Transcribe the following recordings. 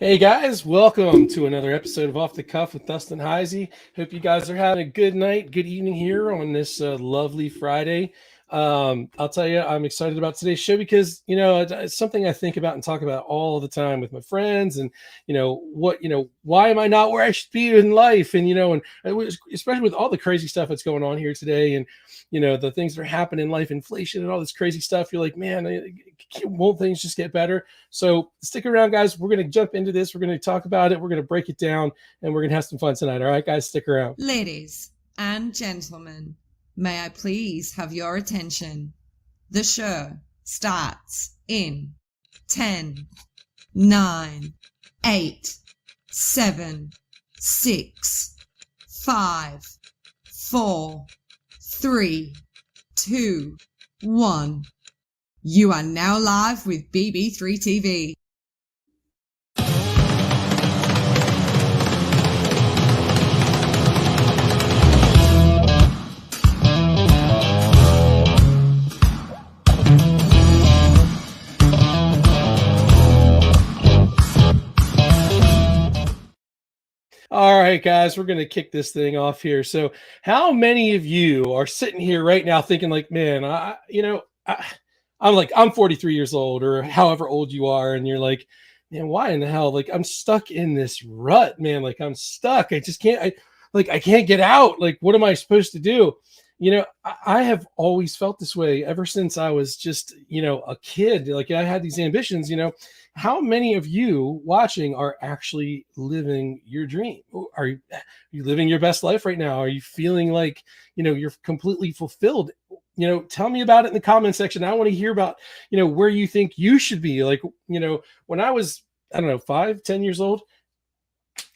Hey guys, welcome to another episode of Off the Cuff with Dustin Heisey. Hope you guys are having a good night, good evening here on this lovely Friday. I'll tell you, I'm excited about today's show because it's something I think about and talk about all the time with my friends, and why am I not where I should be in life, and especially with all the crazy stuff that's going on here today, and the things that are happening in life, inflation, and all this crazy stuff. You're like, man, won't things just get better? So stick around, guys. We're going to jump into this. We're going to talk about it. We're going to break it down, and we're going to have some fun tonight. All right, guys, stick around. Ladies and gentlemen, may I please have your attention? The show starts in 10, 9, 8, 7, 6, 5, 4, 3, 2, 1. You are now live with BB3 TV. All right, guys, we're going to kick this thing off here. So how many of you are sitting here right now thinking like, man, I'm 43 years old or however old you are. And you're like, man, why in the hell? Like, I'm stuck in this rut, man. Like, I'm stuck. I just can't, I can't get out. Like, what am I supposed to do? I have always felt this way ever since I was just, a kid. Like, I had these ambitions. How many of you watching are actually living your dream? Are you living your best life right now? Are you feeling like, you're completely fulfilled? Tell me about it in the comment section. I want to hear about, where you think you should be. Like, when I was, 5-10 years old,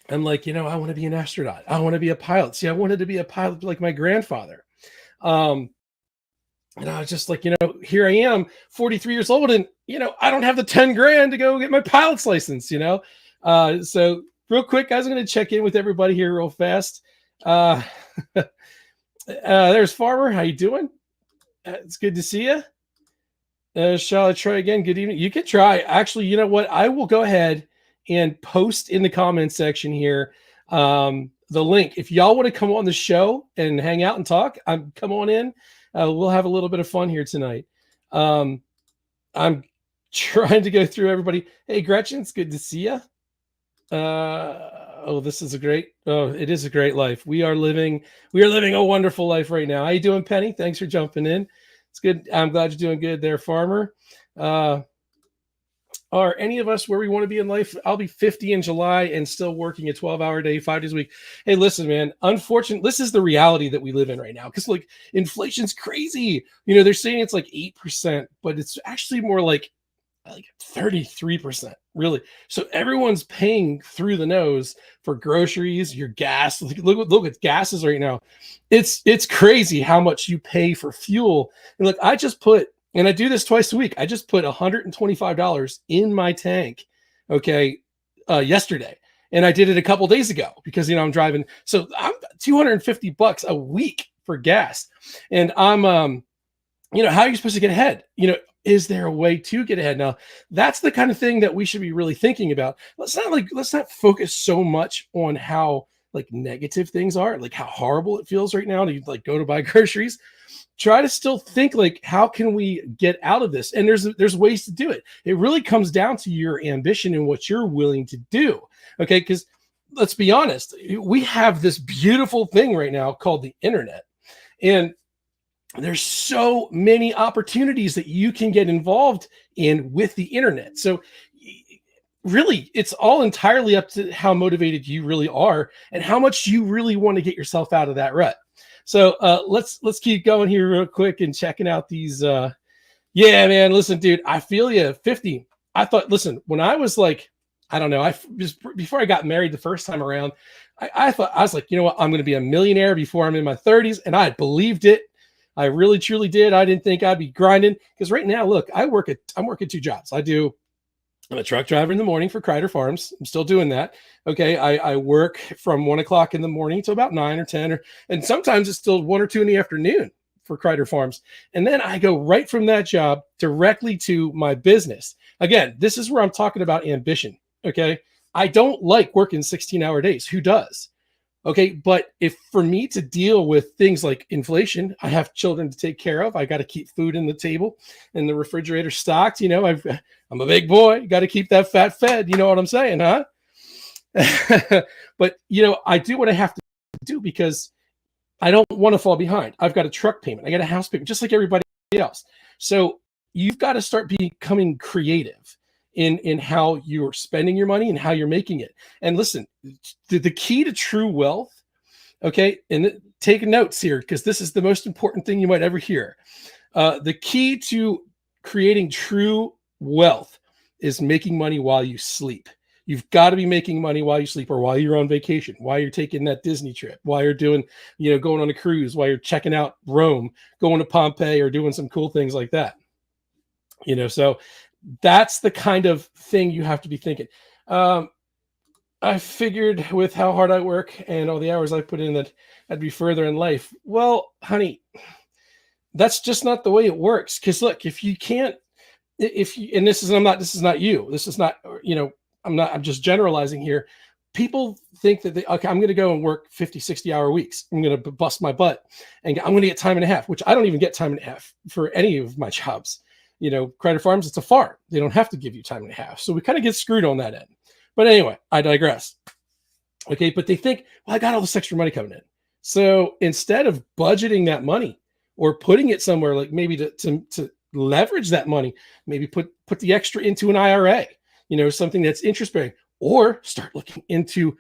I'm like, I want to be an astronaut. I want to be a pilot. See, I wanted to be a pilot like my grandfather. And I was just like, here I am, 43 years old, and, I don't have the 10 grand to go get my pilot's license, So real quick, guys, I'm going to check in with everybody here real fast. There's Farmer. How you doing? It's good to see you. Shall I try again? Good evening. You can try. Actually, you know what? I will go ahead and post in the comment section here the link. If y'all want to come on the show and hang out and talk, come on in. We'll have a little bit of fun here tonight. I'm trying to go through everybody. Hey, Gretchen, it's good to see you. It is a great life. We are living a wonderful life right now. How you doing, Penny? Thanks for jumping in. It's good. I'm glad you're doing good there, Farmer. Are any of us where we want to be in life? I'll be 50 in July and still working a 12-hour day, 5 days a week. Hey, listen, man, unfortunately, this is the reality that we live in right now. Because like inflation's crazy. They're saying it's like 8%, but it's actually more like 33%, really. So everyone's paying through the nose for groceries, your gas. Look at gases right now. It's crazy how much you pay for fuel. And look, and I do this twice a week. I just put $125 in my tank, yesterday. And I did it a couple days ago because, I'm driving. So I'm $250 a week for gas. And I'm, how are you supposed to get ahead? Is there a way to get ahead? Now, that's the kind of thing that we should be really thinking about. Let's not focus so much on how negative things are, like how horrible it feels right now to go to buy groceries. Try to still think how can we get out of this? And there's ways to do it. It really comes down to your ambition and what you're willing to do. Okay, because let's be honest, we have this beautiful thing right now called the internet, and there's so many opportunities that you can get involved in with the internet. So really, it's all entirely up to how motivated you really are and how much you really want to get yourself out of that rut. So let's keep going here real quick and checking out these. Yeah, man, listen, dude, I feel you. 50. I thought, listen, when I was before I got married the first time around, I thought, I was like, you know what? I'm going to be a millionaire before I'm in my 30s. And I believed it. I really, truly did. I didn't think I'd be grinding because right now, look, I'm working 2 jobs. I'm a truck driver in the morning for Kreider Farms. I'm still doing that. Okay. I work from 1 o'clock in the morning to about 9 or 10, and sometimes it's still 1 or 2 in the afternoon for Kreider Farms. And then I go right from that job directly to my business. Again, this is where I'm talking about ambition. Okay. I don't like working 16-hour days. Who does? Okay. But if for me to deal with things like inflation, I have children to take care of. I got to keep food in the table and the refrigerator stocked. You know, I'm a big boy. Got to keep that fat fed. You know what I'm saying, huh? But, you know, I do what I have to do because I don't want to fall behind. I've got a truck payment. I got a house payment, just like everybody else. So you've got to start becoming creative in how you're spending your money and how you're making it. And listen, the key to true wealth, okay, and take notes here because this is the most important thing you might ever hear. The key to creating true wealth is making money while you sleep. You've got to be making money while you sleep or while you're on vacation, while you're taking that Disney trip, while you're doing, you know, going on a cruise, while you're checking out Rome, going to Pompeii or doing some cool things like that. You know, so that's the kind of thing you have to be thinking. I figured with how hard I work and all the hours I put in that I'd be further in life. Well, honey, that's just not the way it works. Because look, if you can't, if you, and this is not you. This is not, you know, I'm just generalizing here. People think that okay, I'm going to go and work 50, 60-hour weeks. I'm going to bust my butt and I'm going to get time and a half, which I don't even get time and a half for any of my jobs. You know, Credit Farms, it's a farm. They don't have to give you time and a half. So we kind of get screwed on that end. But anyway, I digress. Okay, but they think, well, I got all this extra money coming in. So instead of budgeting that money or putting it somewhere, like maybe to leverage that money, maybe put the extra into an IRA, you know, something that's interest bearing, or start looking into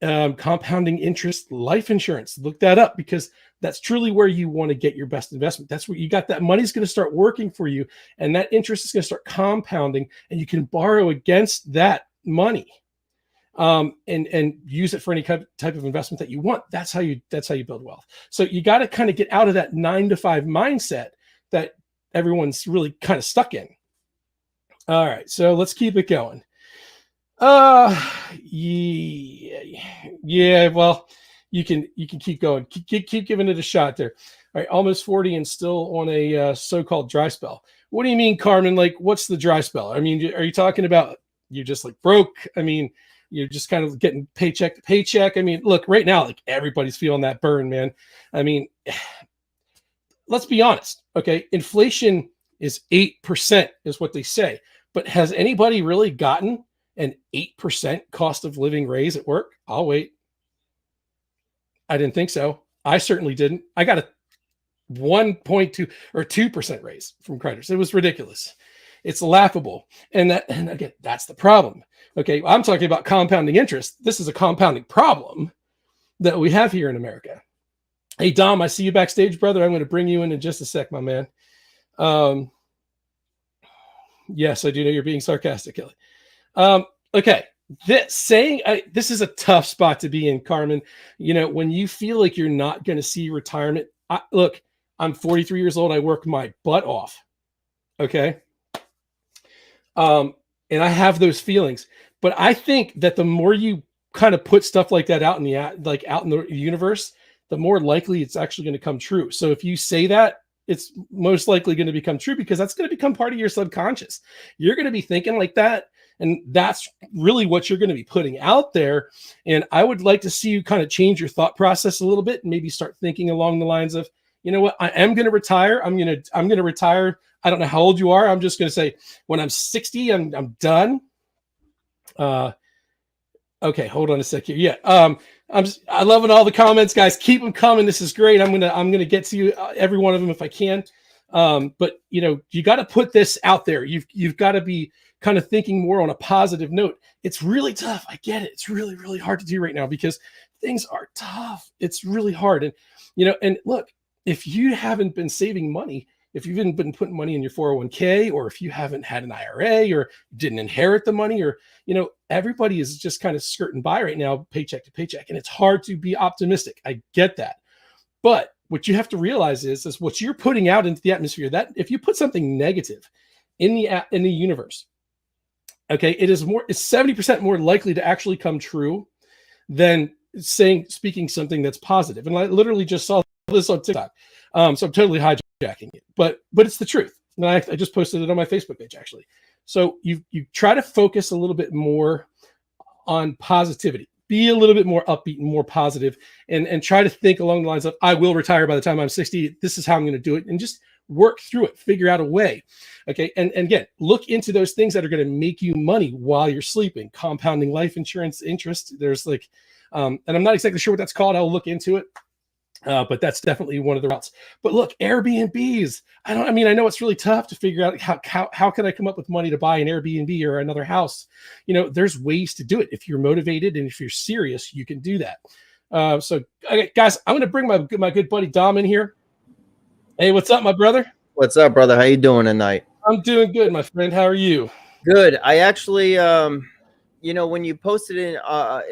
compounding interest life insurance. Look that up because that's truly where you want to get your best investment. That's where you got that money's going to start working for you, and that interest is going to start compounding, and you can borrow against that money and use it for any type of investment that you want. That's how you build wealth. So you got to kind of get out of that 9-to-5 mindset that everyone's really kind of stuck in. All right, so let's keep it going. Yeah. Well, you can keep going. Keep giving it a shot there. All right, almost 40 and still on a so-called dry spell. What do you mean, Carmen? Like, what's the dry spell? I mean, are you talking about you're just like broke? I mean, you're just kind of getting paycheck to paycheck. I mean, look, right now, like everybody's feeling that burn, man. I mean, let's be honest. Okay, inflation is 8%, is what they say. But has anybody really gotten an 8% cost of living raise at work? I'll wait. I didn't think so. I certainly didn't. I got a 1.2 or 2% raise from creditors. It was ridiculous. It's laughable. And again, that's the problem. Okay, I'm talking about compounding interest. This is a compounding problem that we have here in America. Hey, Dom, I see you backstage, brother. I'm going to bring you in just a sec, my man. Yes, I do know you're being sarcastic, Kelly. Okay, this is a tough spot to be in, Carmen. You know, when you feel like you're not going to see retirement. Look, I'm 43 years old. I work my butt off. Okay. And I have those feelings, but I think that the more you kind of put stuff like that out in the universe, the more likely it's actually going to come true. So if you say that, it's most likely going to become true because that's going to become part of your subconscious. You're going to be thinking like that. And that's really what you're going to be putting out there. And I would like to see you kind of change your thought process a little bit and maybe start thinking along the lines of, you know what, I am going to retire. I'm going to retire. I don't know how old you are. I'm just going to say when I'm 60, I'm done. Okay, hold on a sec here. Yeah. I'm loving all the comments, guys. Keep them coming. This is great. I'm gonna get to you every one of them if I can. But you know, you got to put this out there. You've got to be kind of thinking more on a positive note. It's really tough. I get it. It's really, really hard to do right now because things are tough. It's really hard. And you know, and look, if you haven't been saving money, if you haven't been putting money in your 401k, or if you haven't had an IRA or didn't inherit the money, or, you know, everybody is just kind of skirting by right now, paycheck to paycheck. And it's hard to be optimistic. I get that. But what you have to realize is what you're putting out into the atmosphere, that if you put something negative in the universe, okay, it's 70% more likely to actually come true than speaking something that's positive. And I literally just saw this on TikTok. So I'm totally hijacking it, but it's the truth. And I just posted it on my Facebook page, actually. So you try to focus a little bit more on positivity. Be a little bit more upbeat and more positive, and try to think along the lines of, I will retire by the time I'm 60. This is how I'm going to do it. And just work through it, figure out a way. Okay. And again, look into those things that are going to make you money while you're sleeping. Compounding life insurance interest. There's like, and I'm not exactly sure what that's called. I'll look into it. But that's definitely one of the routes. But look, Airbnbs. I know it's really tough to figure out how can I come up with money to buy an Airbnb or another house. There's ways to do it. If you're motivated and if you're serious, you can do that. So guys, I'm going to bring my good buddy Dom in here. Hey, what's up, my brother? What's up, brother? How you doing tonight? I'm doing good, my friend. How are you? Good. I actually, when you posted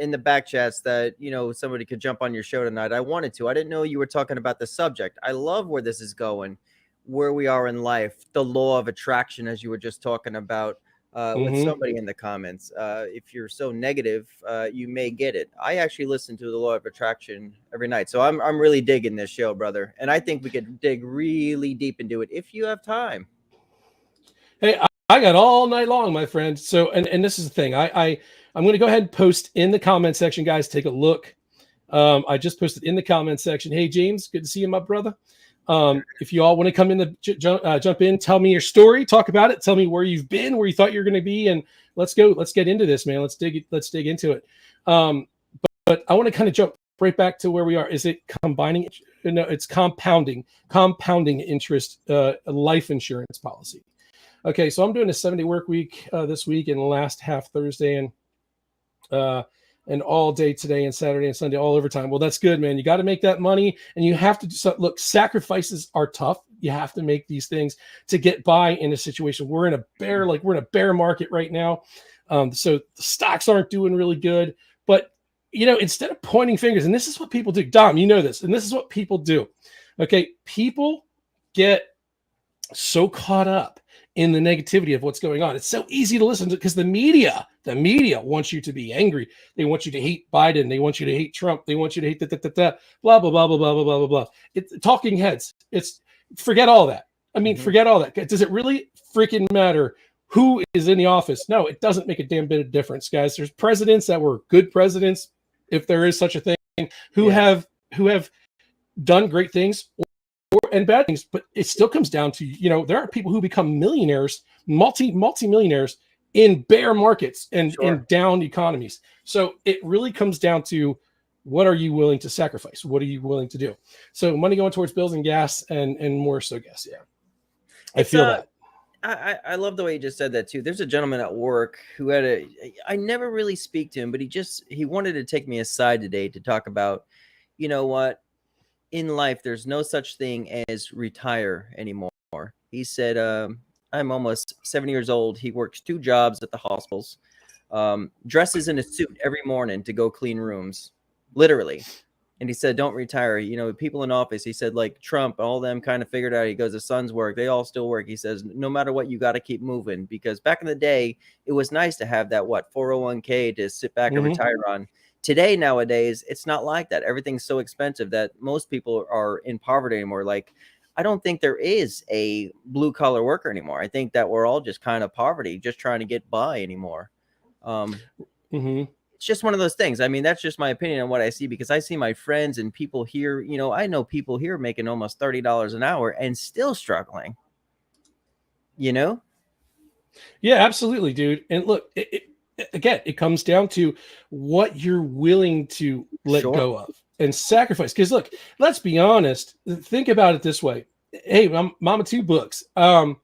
in the back chats that, somebody could jump on your show tonight, I wanted to. I didn't know you were talking about the subject. I love where this is going, where we are in life, the law of attraction, as you were just talking about with somebody in the comments. If you're so negative, you may get it. I actually listen to the law of attraction every night. So I'm really digging this show, brother. And I think we could dig really deep into it if you have time. Hey, I got all night long, my friend. So, and this is the thing. I'm going to go ahead and post in the comment section, guys. Take a look. I just posted in the comment section. Hey, James, good to see you, my brother. If you all want to come in jump in, tell me your story, talk about it, tell me where you've been, where you thought you were going to be, and let's get into this, man. Let's dig into it. But I want to kind of jump right back to where we are. Is it combining? No, it's compounding interest, life insurance policy. Okay, so I'm doing a 7-day work week this week, and last half Thursday and all day today and Saturday and Sunday, all overtime. Well, that's good, man. You got to make that money, and you have to do so. Look, sacrifices are tough. You have to make these things to get by in a situation. We're in a bear market right now. So the stocks aren't doing really good, but instead of pointing fingers, and this is what people do, Dom, you know this, and this is what people do. Okay. People get so caught up in the negativity of what's going on. It's so easy to listen to because the media wants you to be angry. They want you to hate Biden. They want you to hate Trump. They want you to hate blah, blah, blah, blah, blah, blah, blah, blah. It's talking heads. Forget all that. Forget all that. Does it really freaking matter who is in the office? No, it doesn't make a damn bit of difference, guys. There's presidents that were good presidents, if there is such a thing, who have done great things and bad things, but it still comes down to, there are people who become millionaires, multi-millionaires in bear markets and in down economies. So it really comes down to, what are you willing to sacrifice? What are you willing to do? So money going towards bills and gas and more so gas. Yeah. I feel that. I love the way you just said that too. There's a gentleman at work who I never really speak to him, but he wanted to take me aside today to talk about, what, in life, there's no such thing as retire anymore. He said, I'm almost 70 years old. He works 2 jobs at the hospitals, dresses in a suit every morning to go clean rooms, literally. And he said, don't retire. People in office, he said, like Trump, all them kind of figured out. He goes, the sons work. They all still work. He says, no matter what, you got to keep moving, because back in the day, it was nice to have that, 401k to sit back and retire on. Today, nowadays, it's not like that. Everything's so expensive that most people are in poverty anymore. Like, I don't think there is a blue collar worker anymore. I think that we're all just kind of poverty, just trying to get by anymore. It's just one of those things. That's just my opinion on what I see, because I see my friends and people here, I know people here making almost $30 an hour and still struggling, Yeah, absolutely, dude. And look, again, it comes down to what you're willing to let go of and sacrifice. Because look, let's be honest. Think about it this way. Hey, Mama 2 Books. Yeah,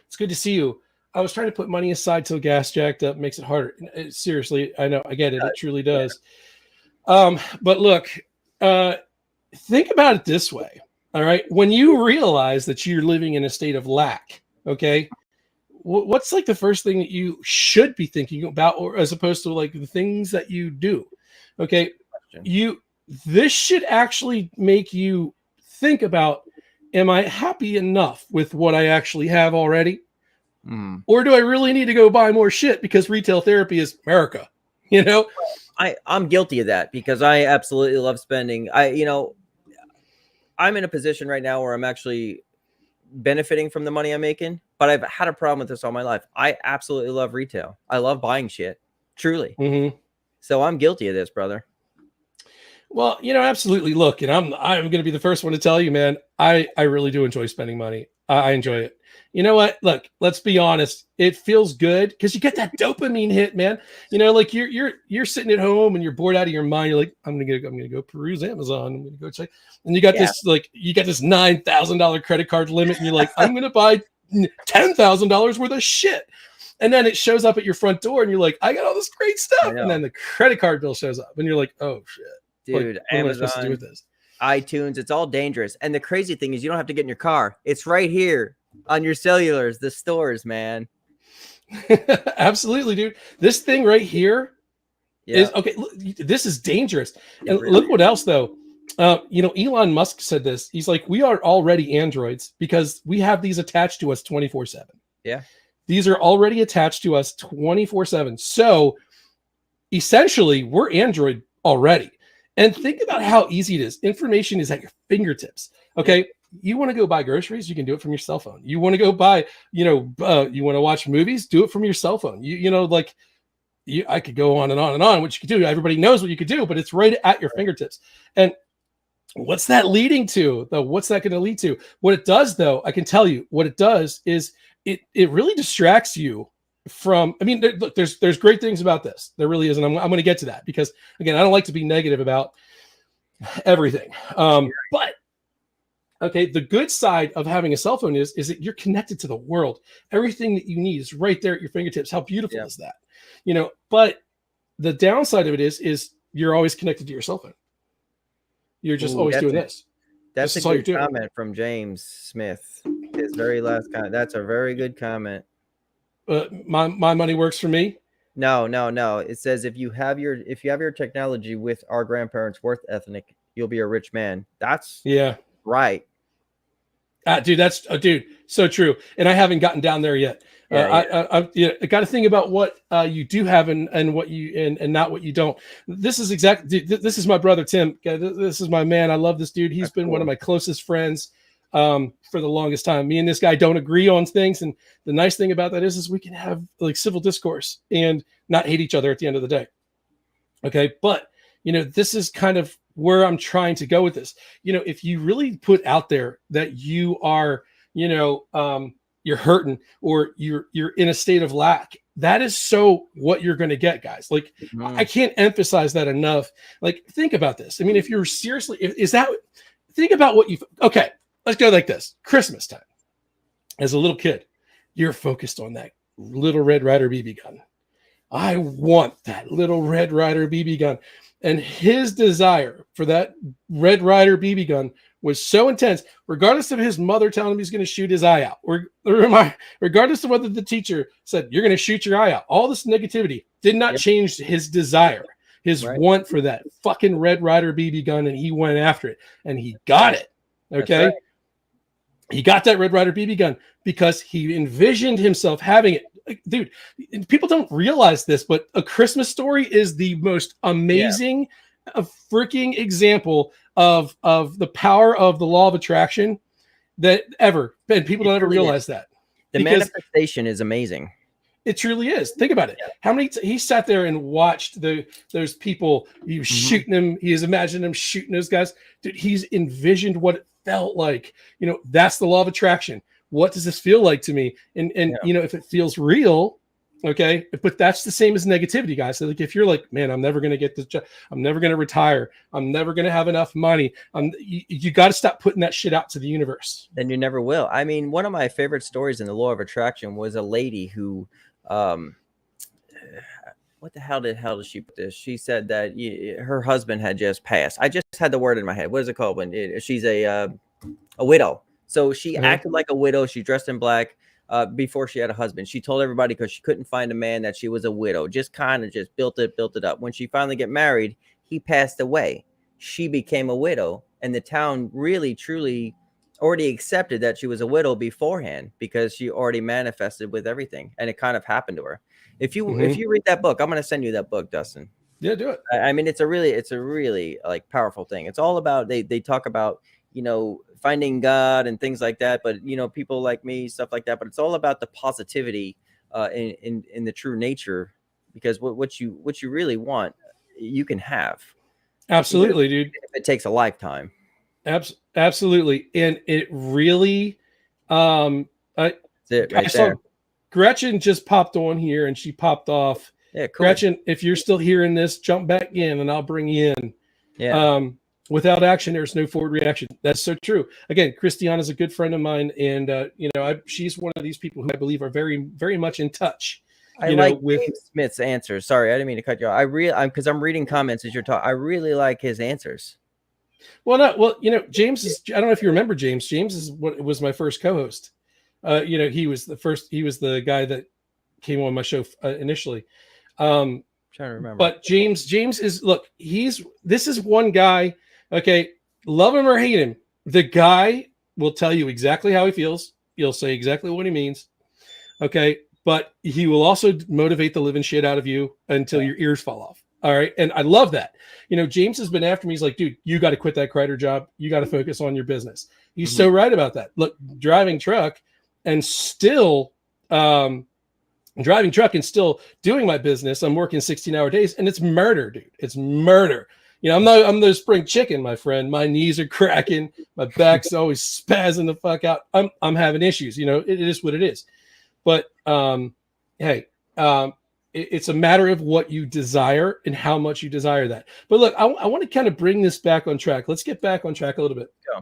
it's good to see you. I was trying to put money aside till gas jacked up. Makes it harder. Seriously, I know. I get it. It truly does. But look, think about it this way. All right. When you realize that you're living in a state of lack, okay, what's like the first thing that you should be thinking about, or as opposed to like the things that you do? Okay. This should actually make you think about, am I happy enough with what I actually have already? Or do I really need to go buy more shit because retail therapy is America? I'm guilty of that, because I absolutely love spending. I'm in a position right now where I'm actually benefiting from the money I'm making, but I've had a problem with this all my life. I absolutely love retail. I love buying shit. truly. Hmm. So I'm guilty of this, brother. Well, absolutely. Look, and I'm going to be the first one to tell you, man. I really do enjoy spending money. I enjoy it. You know what? Look, let's be honest. It feels good because you get that dopamine hit, man. Like you're sitting at home and you're bored out of your mind. You're like, I'm gonna go peruse Amazon. I'm gonna go check. And you got Yeah. this $9,000 credit card limit, and you're like, I'm gonna buy $10,000 worth of shit. And then it shows up at your front door, and you're like, I got all this great stuff. And then the credit card bill shows up, and you're like, oh shit. Dude, Like, what am I supposed to do with Amazon, this? iTunes, it's all dangerous. And the crazy thing is you don't have to get in your car. It's right here on your cellulars, the stores, man. Absolutely, dude. This thing right here is okay. Look, this is dangerous. And really look what else, though. Elon Musk said this. He's like, we are already androids because we have these attached to us 24/7. Yeah. These are already attached to us 24/7. So essentially, we're android already. And think about how easy it is. Information is at your fingertips. Okay. You want to go buy groceries, you can do it from your cell phone. You want to go buy, you want to watch movies, do it from your cell phone. I could go on and on and on, what you could do. Everybody knows what you could do, but it's right at your fingertips. And what's that leading to, though? What's that going to lead to? What it does, though, I can tell you what it does is it really distracts you from, look, there's great things about this. There really is. And I'm going to get to that because, again, I don't like to be negative about everything. But okay, the good side of having a cell phone is that you're connected to the world. Everything that you need is right there at your fingertips. How beautiful is that? But the downside of it is you're always connected to your cell phone. You're just always doing this. That's a good comment from James Smith. His very last comment. That's a very good comment. My money works for me. No. It says if you have your technology with our grandparents' work ethic, you'll be a rich man. That's right. Dude, so true. And I haven't gotten down there yet. I got to think about what you do have and what you and not what you don't. This is this is my brother Tim. This is my man. I love this dude. He's been one of my closest friends for the longest time. Me and this guy don't agree on things, and the nice thing about that is we can have like civil discourse and not hate each other at the end of the day. Okay, but this is kind of where I'm trying to go with this. If you really put out there that you are, you're hurting or you're in a state of lack, that is so what you're going to get, guys. Like, I can't emphasize that enough. Like, think about this. If you're seriously, think about what okay, let's go like this. Christmas time. As a little kid, you're focused on that little Red Ryder BB gun. I want that little Red Ryder BB gun. And his desire for that Red Ryder BB gun was so intense, regardless of his mother telling him he's going to shoot his eye out, or regardless of whether the teacher said, you're going to shoot your eye out. All this negativity did not change his desire, his want for that fucking Red Ryder BB gun. And he went after it and he got it. Okay. He got that Red Ryder BB gun because he envisioned himself having it. Dude, people don't realize this, but A Christmas Story is the most amazing freaking example of the power of the law of attraction that ever. And people don't ever realize that. The manifestation is amazing. It truly is. Think about it. How many he sat there and watched those people, he was shooting them. He has imagined them shooting those guys. Dude, he's envisioned what it felt like. That's the law of attraction. What does this feel like to me? And if it feels real, okay, but that's the same as negativity, guys. So like, if you're like, man, I'm never going to get this job, I'm never going to retire, I'm never going to have enough money, you got to stop putting that shit out to the universe. Then you never will. One of my favorite stories in the law of attraction was a lady who, what the hell did she put this? She said that her husband had just passed. I just had the word in my head. What is it called when she's a widow? So she acted like a widow. She dressed in black before she had a husband. She told everybody because she couldn't find a man that she was a widow. Just kind of built it up. When she finally got married, he passed away. She became a widow, and the town really, truly already accepted that she was a widow beforehand because she already manifested with everything, and it kind of happened to her. If you read that book, I'm going to send you that book, Dustin. Yeah, do it. It's a really like powerful thing. It's all about they talk about finding God and things like that, but people like me, stuff like that. But it's all about the positivity in the true nature because what you really want, you can have. Absolutely, dude. If it takes a lifetime. Absolutely. And it really, I That's it right saw there. Gretchen just popped on here and she popped off. Yeah, cool. Gretchen, if you're still hearing this, jump back in and I'll bring you in. Yeah. Without action, there's no forward reaction. That's so true. Again, Christiana is a good friend of mine, and she's one of these people who I believe are very, very much in touch. I like James Smith's answers. Sorry, I didn't mean to cut you off. Because I'm reading comments as you're talking. I really like his answers. Well, James is. I don't know if you remember James. James is what was my first co-host. He was the first. He was the guy that came on my show initially. I'm trying to remember. But James is. Look, this is one guy. Okay, love him or hate him, the guy will tell you exactly how he feels. He'll say exactly what he means. Okay, but he will also motivate the living shit out of you until your ears fall off. All right, and I love that. James has been after me. He's like, dude, you got to quit that Kreider job. You got to focus on your business. He's so right about that. Look, driving truck and still doing my business. I'm working 16-hour days, and it's murder, dude. It's murder. I'm no spring chicken, my friend. My knees are cracking. My back's always spazzing the fuck out. I'm having issues. It is what it is. But hey, it's a matter of what you desire and how much you desire that. But look, I want to kind of bring this back on track. Let's get back on track a little bit. Yeah.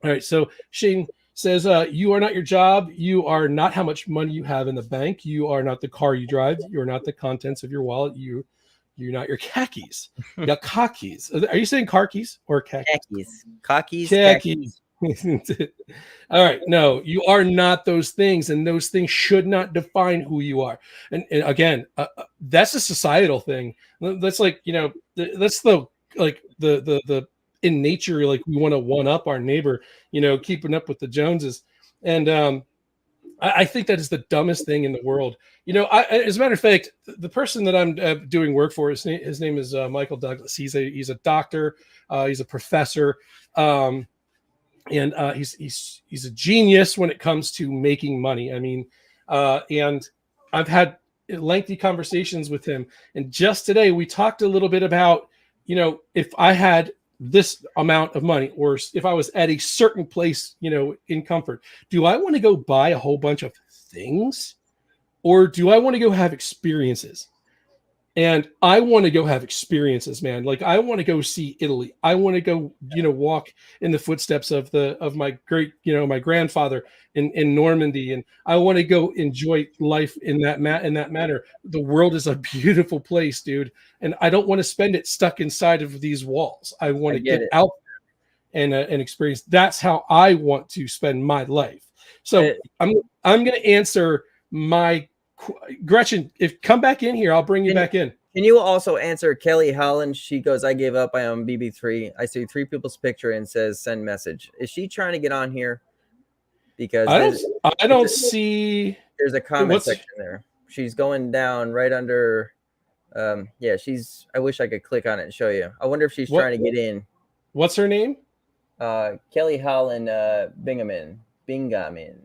All right. So Shane says, you are not your job. You are not how much money you have in the bank. You are not the car you drive. You are not the contents of your wallet. You're not your khakis. You got khakis. Are you saying car keys or khakis? Khakis. All right. No, you are not those things, and those things should not define who you are. And again, that's a societal thing. That's like, that's the in nature, like we want to one up our neighbor, keeping up with the Joneses. And I think that is the dumbest thing in the world. As a matter of fact, the person that I'm doing work for, his name is Michael Douglas. He's a doctor. He's a professor. And he's a genius when it comes to making money. I mean, and I've had lengthy conversations with him. And just today we talked a little bit about, if I had this amount of money, or if I was at a certain place, in comfort, do I want to go buy a whole bunch of things, or do I want to go have experiences? And I want to go have experiences, man. Like, I want to go see Italy. I want to go, walk in the footsteps of my great, my grandfather in Normandy. And I want to go enjoy life in that manner. The world is a beautiful place, dude. And I don't want to spend it stuck inside of these walls. I want to get out there and experience. That's how I want to spend my life. So I'm going to answer my Gretchen. If come back in here, I'll bring you back in. Can you also answer Kelly Holland? She goes, I gave up. I am BB3. I see 3 people's picture and says send message. Is she trying to get on here? Because I don't see. There's a comment section there. She's going down right under. I wish I could click on it and show you. I wonder if she's trying to get in. What's her name? Kelly Holland Bingaman.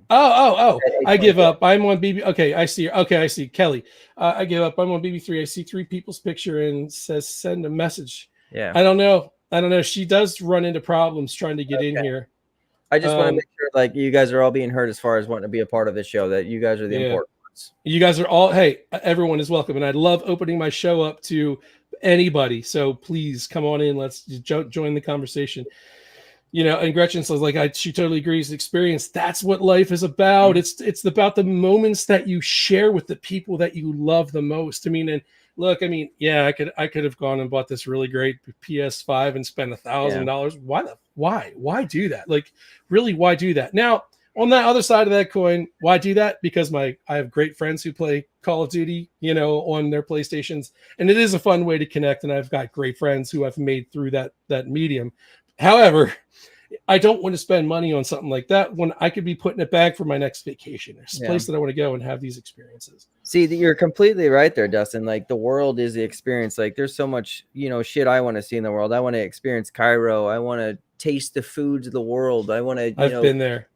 Oh! I give up. I'm on BB. Okay, I see. Okay, I see. Kelly. I give up. I'm on BB3. I see 3 people's picture and says send a message. Yeah. I don't know. She does run into problems trying to get in here. I just want to make sure, like, you guys are all being heard as far as wanting to be a part of this show. That you guys are the important ones. You guys are all. Hey, everyone is welcome, and I love opening my show up to anybody. So please come on in. Let's join the conversation. And Gretchen says, she totally agrees. Experience. That's what life is about. Mm-hmm. It's about the moments that you share with the people that you love the most. I mean, and look, I could have gone and bought this really great PS5 and spent $1,000. Why do that? Like, really, why do that? Now, on that other side of that coin, why do that? Because I have great friends who play Call of Duty, on their PlayStations, and it is a fun way to connect. And I've got great friends who I've made through that medium. However, I don't want to spend money on something like that when I could be putting it back for my next vacation. It's a place that I want to go and have these experiences. See, you're completely right there, Dustin. Like, the world is the experience. Like, there's so much, shit I want to see in the world. I want to experience Cairo. I want to taste the foods of the world. I want to. I've been there.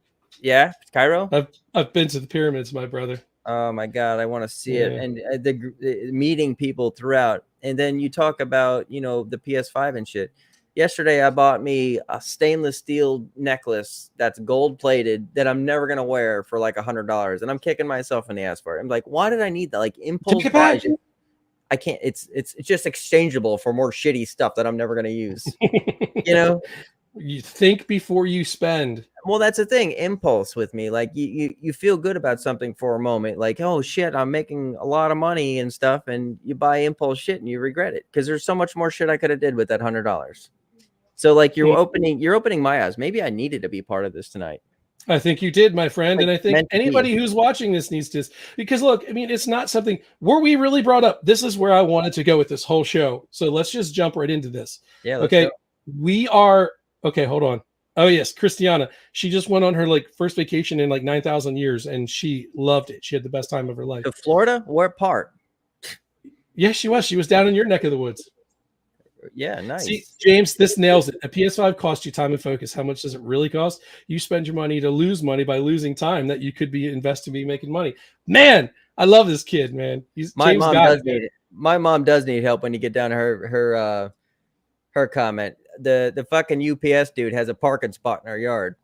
Yeah, Cairo. I've been to the pyramids, my brother. Oh my God, I want to see it. Yeah. And the meeting people throughout. And then you talk about, the PS5 and shit. Yesterday, I bought me a stainless steel necklace that's gold plated that I'm never gonna wear for like $100, and I'm kicking myself in the ass for it. I'm like, why did I need that? Like impulse Take it buys. back. I can't. It's just exchangeable for more shitty stuff that I'm never gonna use. You know. You think before you spend. Well, that's the thing. Impulse with me, like you feel good about something for a moment, like, oh shit, I'm making a lot of money and stuff, and you buy impulse shit and you regret it because there's so much more shit I could have did with that $100. So like you're opening my eyes. Maybe I needed to be part of this tonight. I think you did, my friend. Like, And I think anybody who's watching this needs to, because look, I mean, it's not something where we really brought up. This is where I wanted to go with this whole show. So let's just jump right into this. Yeah. Okay. Go. We are, okay, hold on. Oh yes, Christiana. She just went on her like first vacation in like 9,000 years and she loved it. She had the best time of her life. To Florida? What part? Yes, she was. She was down in your neck of the woods. Yeah, nice. See, James, this nails it. A PS5 costs you time and focus. How much does it really cost? You spend your money to lose money by losing time that you could be investing, be making money. Man, I love this kid, man. My mom does need it. My mom does need help when you get down to her comment. The fucking UPS dude has a parking spot in our yard.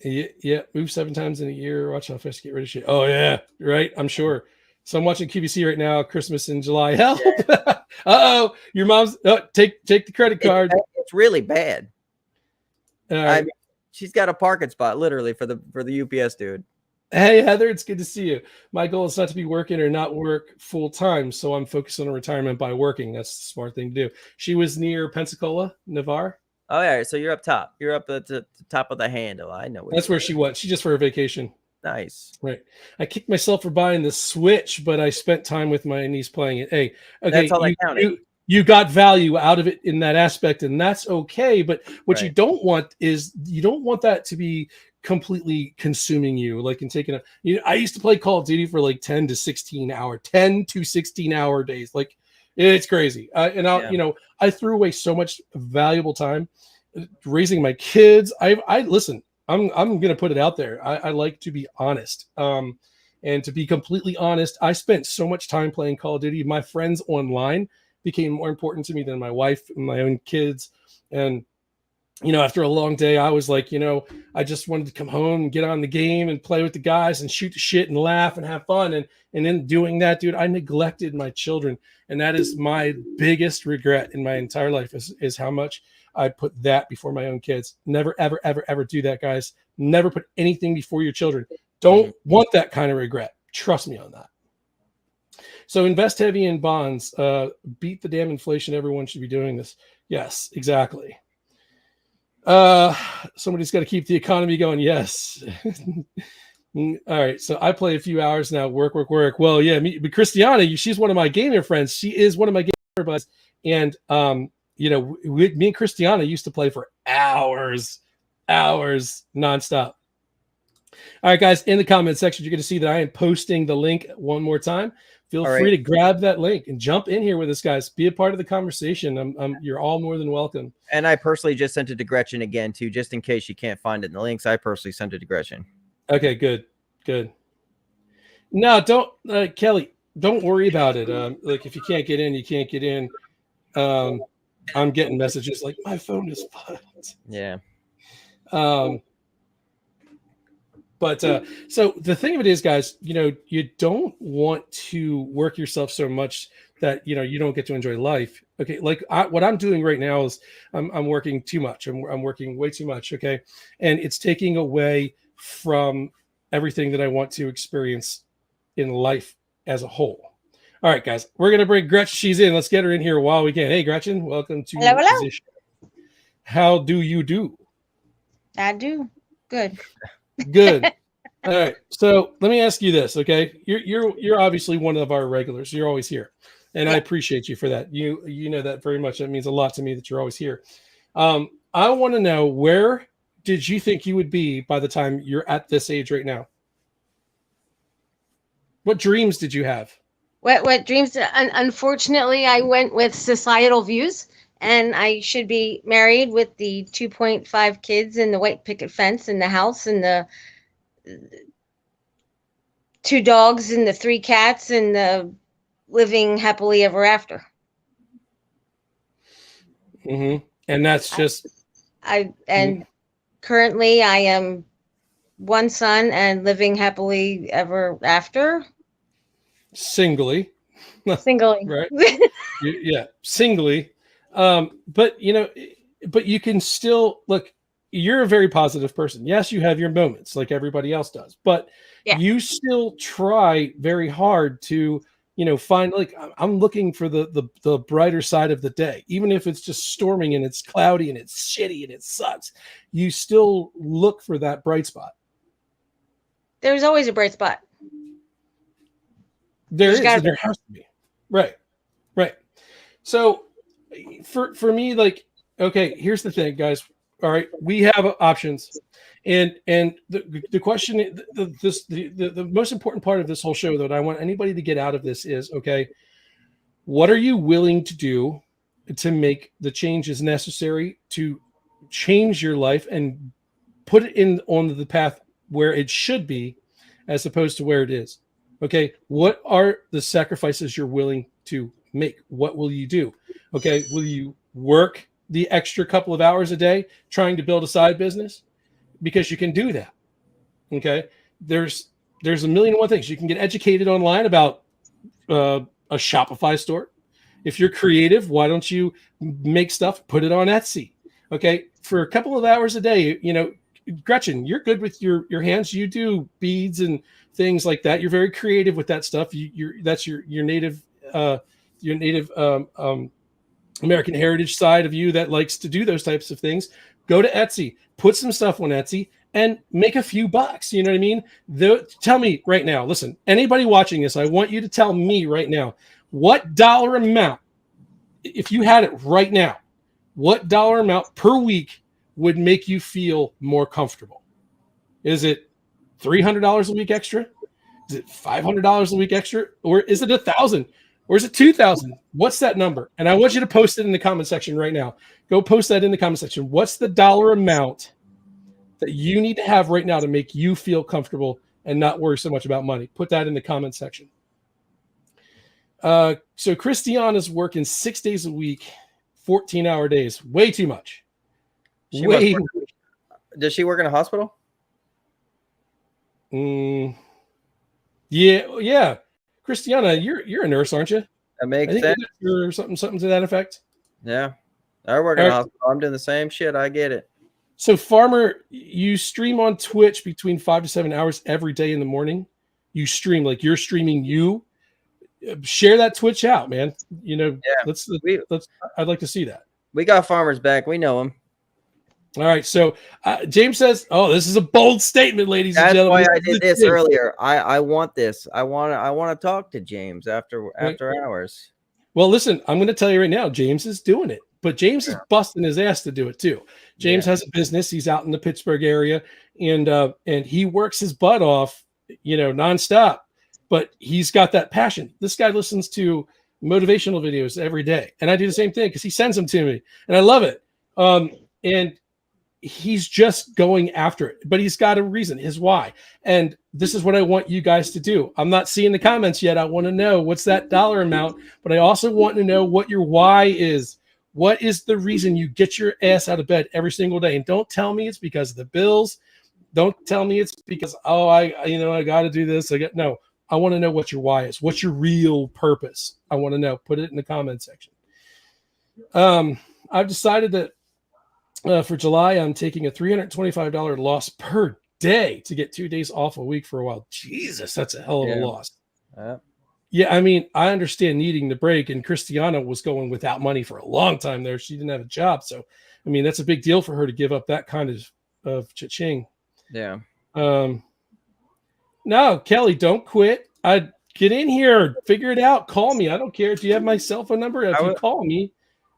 Yeah, move 7 times in a year. Watch how fast you get rid of shit. Oh yeah, right. I'm sure. So I'm watching QVC right now. Christmas in July. Help! Yeah. Uh-oh, your mom's take the credit card. It's really bad. Right. I mean, she's got a parking spot literally for the UPS dude. Hey Heather, it's good to see you. My goal is not to be working or not work full time, so I'm focused on retirement by working. That's the smart thing to do. She was near Pensacola, Navarre. Oh yeah, so you're up top. You're up at the top of the handle. I know. That's where she went. She just for her vacation. Nice. Right. I kicked myself for buying the Switch, but I spent time with my niece playing it. Hey, okay, that's all that counted. You got value out of it in that aspect, and that's okay. But what Right. you don't want is you don't want that to be completely consuming you, like and taking a. I used to play Call of Duty for like 10 to 16 hour days. Like it's crazy. I threw away so much valuable time raising my kids. I listen. I'm gonna put it out there. I like to be honest. And to be completely honest, I spent so much time playing Call of Duty. My friends online became more important to me than my wife and my own kids. And after a long day, I was like, I just wanted to come home and get on the game and play with the guys and shoot the shit and laugh and have fun. And in doing that, dude, I neglected my children. And that is my biggest regret in my entire life is how much I put that before my own kids. Never, ever, ever, ever do that, guys. Never put anything before your children. Don't want that kind of regret. Trust me on that. So invest heavy in bonds. Beat the damn inflation. Everyone should be doing this. Yes, exactly. Somebody's got to keep the economy going. Yes. All right. So I play a few hours now. Work. Well, yeah, but Christiana, she's one of my gamer friends. She is one of my gamer buddies. And, me and Christiana used to play for hours nonstop. All right, guys, in the comment section, you're going to see that I am posting the link one more time. Feel free to grab that link and jump in here with us, guys. Be a part of the conversation. You're all more than welcome. And I personally just sent it to Gretchen again, too, just in case you can't find it in the links. I personally sent it to Gretchen. Okay, good. No, don't, Kelly, don't worry about it. Like if you can't get in, you can't get in. I'm getting messages like my phone is fucked. Yeah. But so the thing of it is, guys, you don't want to work yourself so much that you don't get to enjoy life. Okay, like what I'm doing right now is I'm working too much. I'm working way too much. Okay, and it's taking away from everything that I want to experience in life as a whole. All right, guys, we're gonna bring Gretchen. She's in. Let's get her in here while we can. Hey, Gretchen, welcome to Hello. Position. How do you do? I do good. Good. All right. So let me ask you this, okay? You're obviously one of our regulars. You're always here, and I appreciate you for that. You know that very much. That means a lot to me that you're always here. I want to know, where did you think you would be by the time you're at this age right now? What dreams did you have? What dreams? Unfortunately, I went with societal views, and I should be married with the 2.5 kids and the white picket fence and the house and the 2 dogs and the 3 cats and the living happily ever after. And that's just And currently I am 1 son and living happily ever after. singly. Singly. Right. Yeah, singly. But but you can still look, you're a very positive person. Yes, you have your moments like everybody else does, but Yeah. you still try very hard to, find, like, I'm looking for the brighter side of the day, even if it's just storming and it's cloudy and it's shitty and it sucks. You still look for that bright spot. There's always a bright spot. There There's is, gotta and there has to be. Right. So for me, like, okay, here's the thing, guys. All right, we have options, and the question, the most important part of this whole show that I want anybody to get out of this is, okay, what are you willing to do to make the changes necessary to change your life and put it in on the path where it should be, as opposed to where it is? Okay, what are the sacrifices you're willing to make? What will you do? Okay, will you work the extra couple of hours a day trying to build a side business? Because you can do that. Okay, there's a million and one things. You can get educated online about a Shopify store. If you're creative, why don't you make stuff, put it on Etsy? Okay, for a couple of hours a day, Gretchen, you're good with your hands. You do beads and things like that. You're very creative with that stuff. That's your native American heritage side of you that likes to do those types of things. Go to Etsy, put some stuff on Etsy, and make a few bucks. You know what I mean? Tell me right now. Listen, anybody watching this, I want you to tell me right now, what dollar amount, if you had it right now, what dollar amount per week would make you feel more comfortable? Is it $300 a week extra? Is it $500 a week extra? Or is it $1,000? Or is it $2,000? What's that number? And I want you to post it in the comment section right now. Go post that in the comment section. What's the dollar amount that you need to have right now to make you feel comfortable and not worry so much about money? Put that in the comment section. So Christiana's working 6 days a week, 14-hour days. Way too much. Does she work in a hospital? Yeah. Christiana, you're a nurse, aren't you? That makes sense. Or something to that effect. Yeah. I work in a hospital. I'm doing the same shit. I get it. So, Farmer, you stream on Twitch between 5 to 7 hours every day in the morning. You stream, like you're streaming you. Share that Twitch out, man. Let's I'd like to see that. We got Farmer's back. We know him. All right. So James says, "Oh, this is a bold statement, ladies and gentlemen." That's why I did this earlier. I want this. I want to talk to James after hours. Well, listen, I'm going to tell you right now, James is doing it, but James is busting his ass to do it too. James has a business. He's out in the Pittsburgh area, and he works his butt off, nonstop. But he's got that passion. This guy listens to motivational videos every day, and I do the same thing because he sends them to me, and I love it. And he's just going after it, but he's got a reason, his why. And this is what I want you guys to do. I'm not seeing the comments yet. I want to know what's that dollar amount, but I also want to know what your why is. What is the reason you get your ass out of bed every single day? And don't tell me it's because of the bills. Don't tell me it's because, I got to do this. No, I want to know what your why is. What's your real purpose? I want to know. Put it in the comment section. I've decided that for July, I'm taking a $325 loss per day to get 2 days off a week for a while. Jesus, that's a hell of a loss. Yeah, I mean, I understand needing the break, and Christiana was going without money for a long time there. She didn't have a job. So, I mean, that's a big deal for her to give up that kind of cha-ching. Yeah. No, Kelly, don't quit. I get in here, figure it out. Call me. I don't care. Do you have my cell phone number? If you call me.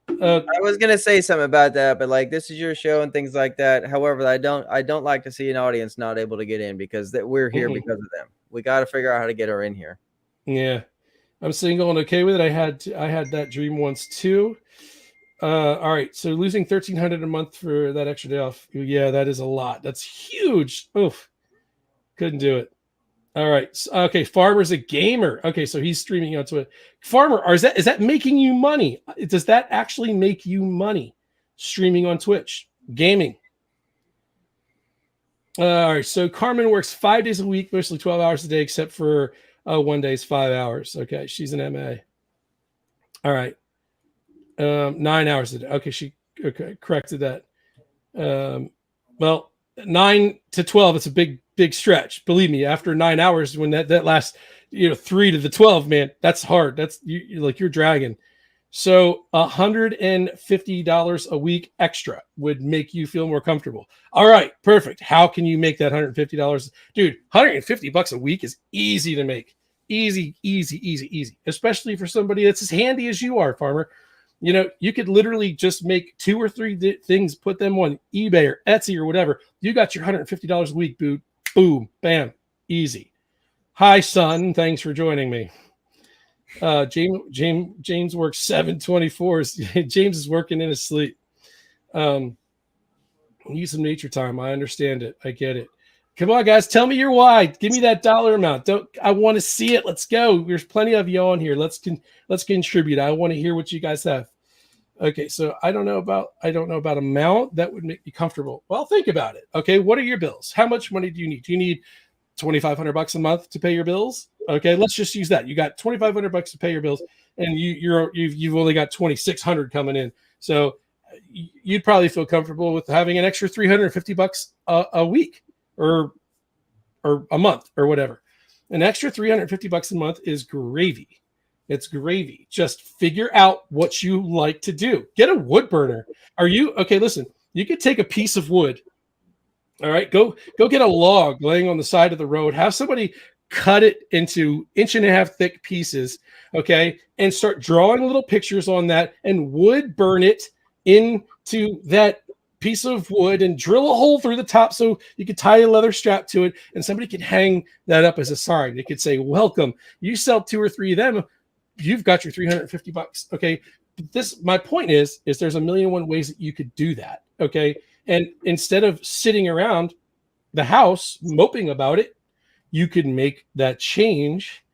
I was gonna say something about that, but like this is your show and things like that. However, I don't like to see an audience not able to get in because we're here because of them. We got to figure out how to get her in here. Yeah, I'm single and okay with it. I had that dream once too. All right, so losing $1,300 a month for that extra day off. Yeah, that is a lot. That's huge. Oof, couldn't do it. All right. Okay. Farmer's a gamer. Okay. So he's streaming on Twitch. Farmer, is that making you money? Does that actually make you money? Streaming on Twitch, gaming. All right. So Carmen works 5 days a week, mostly 12 hours a day, except for one day's 5 hours. Okay. She's an MA. All right. 9 hours a day. Okay. She corrected that. Well, 9 to 12, it's a big stretch. Believe me, after 9 hours, when that lasts, 3 to the 12, man, that's hard. That's you're dragging. So $150 a week extra would make you feel more comfortable. All right, perfect. How can you make that $150? Dude, $150 a week is easy to make. Easy. Especially for somebody that's as handy as you are, Farmer. You could literally just make 2 or 3 things, put them on eBay or Etsy or whatever. You got your $150 a week, dude. Boom, bam, easy. Hi, son. Thanks for joining me. James works 7/24. James is working in his sleep. Need some nature time. I understand it. I get it. Come on, guys. Tell me your why. Give me that dollar amount. I want to see it. Let's go. There's plenty of you on here. Let's contribute. I want to hear what you guys have. Okay, so I don't know about amount that would make you comfortable. Well, think about it. Okay, what are your bills? How much money do you need? Do you need $2,500 a month to pay your bills? Okay, let's just use that. You got $2,500 to pay your bills, and you've only got $2,600 coming in. So you'd probably feel comfortable with having an extra $350 a week or a month or whatever. An extra $350 a month is gravy. It's gravy. Just figure out what you like to do. Get a wood burner. Okay? Listen, you could take a piece of wood. All right, go get a log laying on the side of the road. Have somebody cut it into 1.5 inch thick pieces. Okay, and start drawing little pictures on that, and wood burn it into that piece of wood and drill a hole through the top so you could tie a leather strap to it, and somebody could hang that up as a sign. They could say, "Welcome." You sell 2 or 3 of them, you've got your $350. Okay. My point is there's a million and one ways that you could do that. Okay. And instead of sitting around the house moping about it, you could make that change,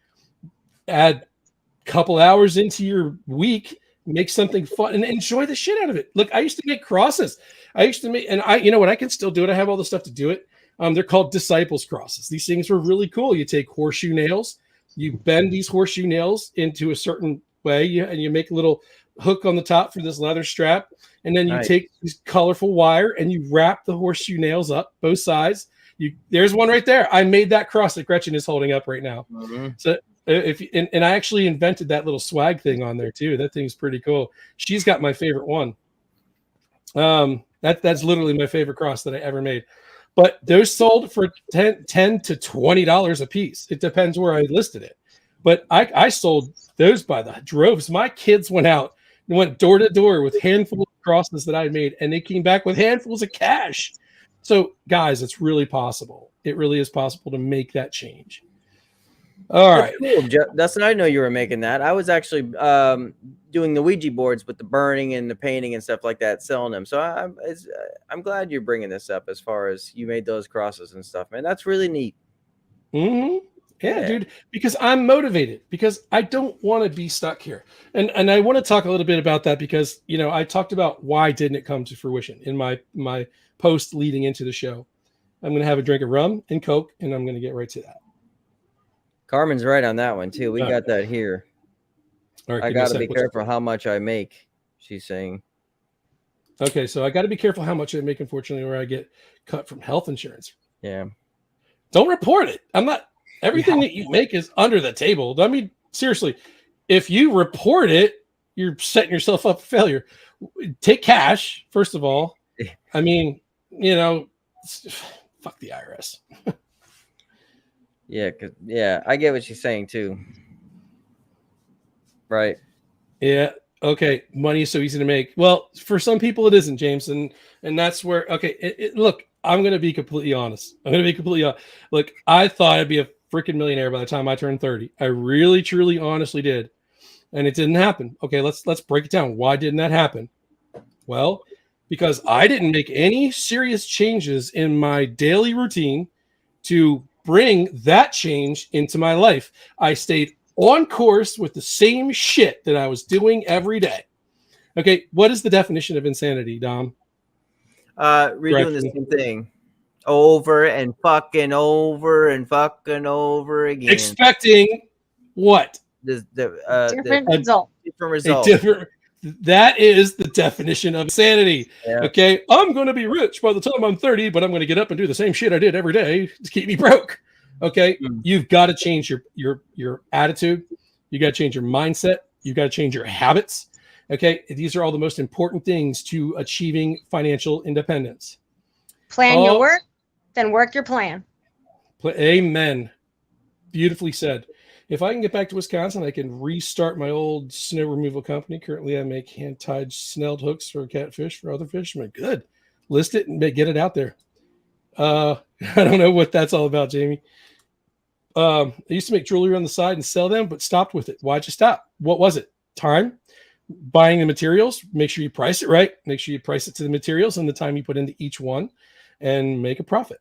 add a couple hours into your week, make something fun and enjoy the shit out of it. Look, I used to make crosses. You know what? I can still do it. I have all the stuff to do it. They're called disciples crosses. These things were really cool. You take horseshoe nails, you bend these horseshoe nails into a certain way, and you make a little hook on the top for this leather strap. And then you take this colorful wire and you wrap the horseshoe nails up both sides. There's one right there. I made that cross that Gretchen is holding up right now. Mm-hmm. So and I actually invented that little swag thing on there too. That thing's pretty cool. She's got my favorite one. That's literally my favorite cross that I ever made. But those sold for $10 to $20 a piece. It depends where I listed it. But I sold those by the droves. My kids went out and went door to door with handfuls of crosses that I made, and they came back with handfuls of cash. So, guys, it's really possible. It really is possible to make that change. All right. Cool, Dustin, I know you were making that. I was actually doing the Ouija boards with the burning and the painting and stuff like that, selling them. So I'm glad you're bringing this up as far as you made those crosses and stuff, man. That's really neat. Mm-hmm. Yeah, dude, because I'm motivated, because I don't want to be stuck here. And I want to talk a little bit about that because, I talked about why didn't it come to fruition in my post leading into the show. I'm going to have a drink of rum and Coke, and I'm going to get right to that. Carmen's right on that one, too. We got that here. All right, I got to be careful how much I make, she's saying. Okay, so I got to be careful how much I make, unfortunately, or I get cut from health insurance. Yeah. Don't report it. Everything that you make is under the table. I mean, seriously, if you report it, you're setting yourself up for failure. Take cash, first of all. I mean, fuck the IRS. Yeah, I get what she's saying too. Right. Yeah. Okay. Money is so easy to make. Well, for some people it isn't, James, and that's where. Okay. Look, I'm going to be completely honest. Look, I thought I'd be a freaking millionaire by the time I turned 30. I really, truly, honestly did, and it didn't happen. Okay, let's break it down. Why didn't that happen? Well, because I didn't make any serious changes in my daily routine to bring that change into my life. I stayed on course with the same shit that I was doing every day. Okay, what is the definition of insanity, Dom? Redoing the same thing over and fucking over and fucking over again. Expecting what? Different result. Different result. That is the definition of insanity. Yeah. Okay, I'm going to be rich by the time I'm 30, but I'm going to get up and do the same shit I did every day to keep me broke. Okay, you've got to change your attitude. You got to change your mindset. You got to change your habits. Okay, these are all the most important things to achieving financial independence. Plan your work, then work your plan. Amen. Beautifully said. If I can get back to Wisconsin, I can restart my old snow removal company. Currently, I make hand-tied snelled hooks for catfish, for other fishermen. Good. List it and get it out there. I don't know what that's all about, Jamie. I used to make jewelry on the side and sell them, but stopped with it. Why'd you stop? What was it? Time? Buying the materials? Make sure you price it right. Make sure you price it to the materials and the time you put into each one and make a profit.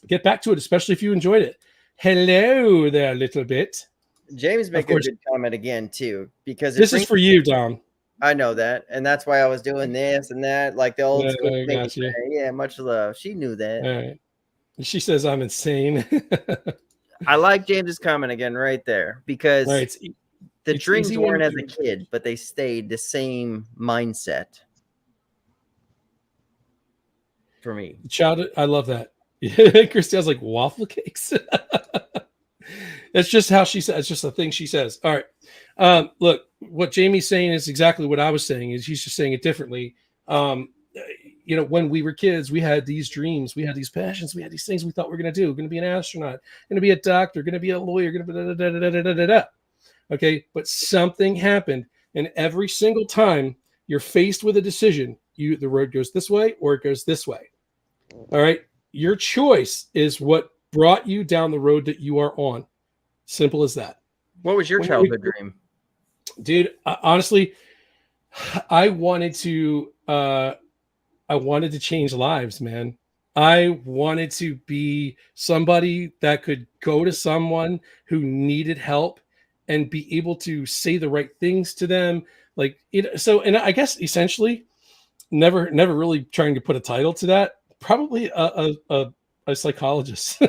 Get back to it, especially if you enjoyed it. Hello there, little bit. James making a good comment again too, because this is for you, Dom. I know that, and that's why I was doing this and that, like the old school thing. Yeah, much love. She knew that. All right. She says I'm insane. I like James's comment again right there, because the dreams weren't as a kid, but they stayed the same mindset for me. Childhood, I love that. Christine's like waffle cakes. That's just how she says. It's just a thing she says. All right. Look, what Jamie's saying is exactly what I was saying. Is he's just saying it differently. You know, when we were kids, we had these dreams, we had these passions, we had these things we thought we were going to do. Going to be an astronaut, going to be a doctor, going to be a lawyer, going to be da, da, da, da, da, da. Okay, but something happened, and every single time you're faced with a decision, the road goes this way or it goes this way. All right. Your choice is what brought you down the road that you are on. Simple as that. What was your childhood dream? Dude, honestly, I wanted to change lives, man. I wanted to be somebody that could go to someone who needed help and be able to say the right things to them. Like, and I guess essentially never really trying to put a title to that. Probably a psychologist,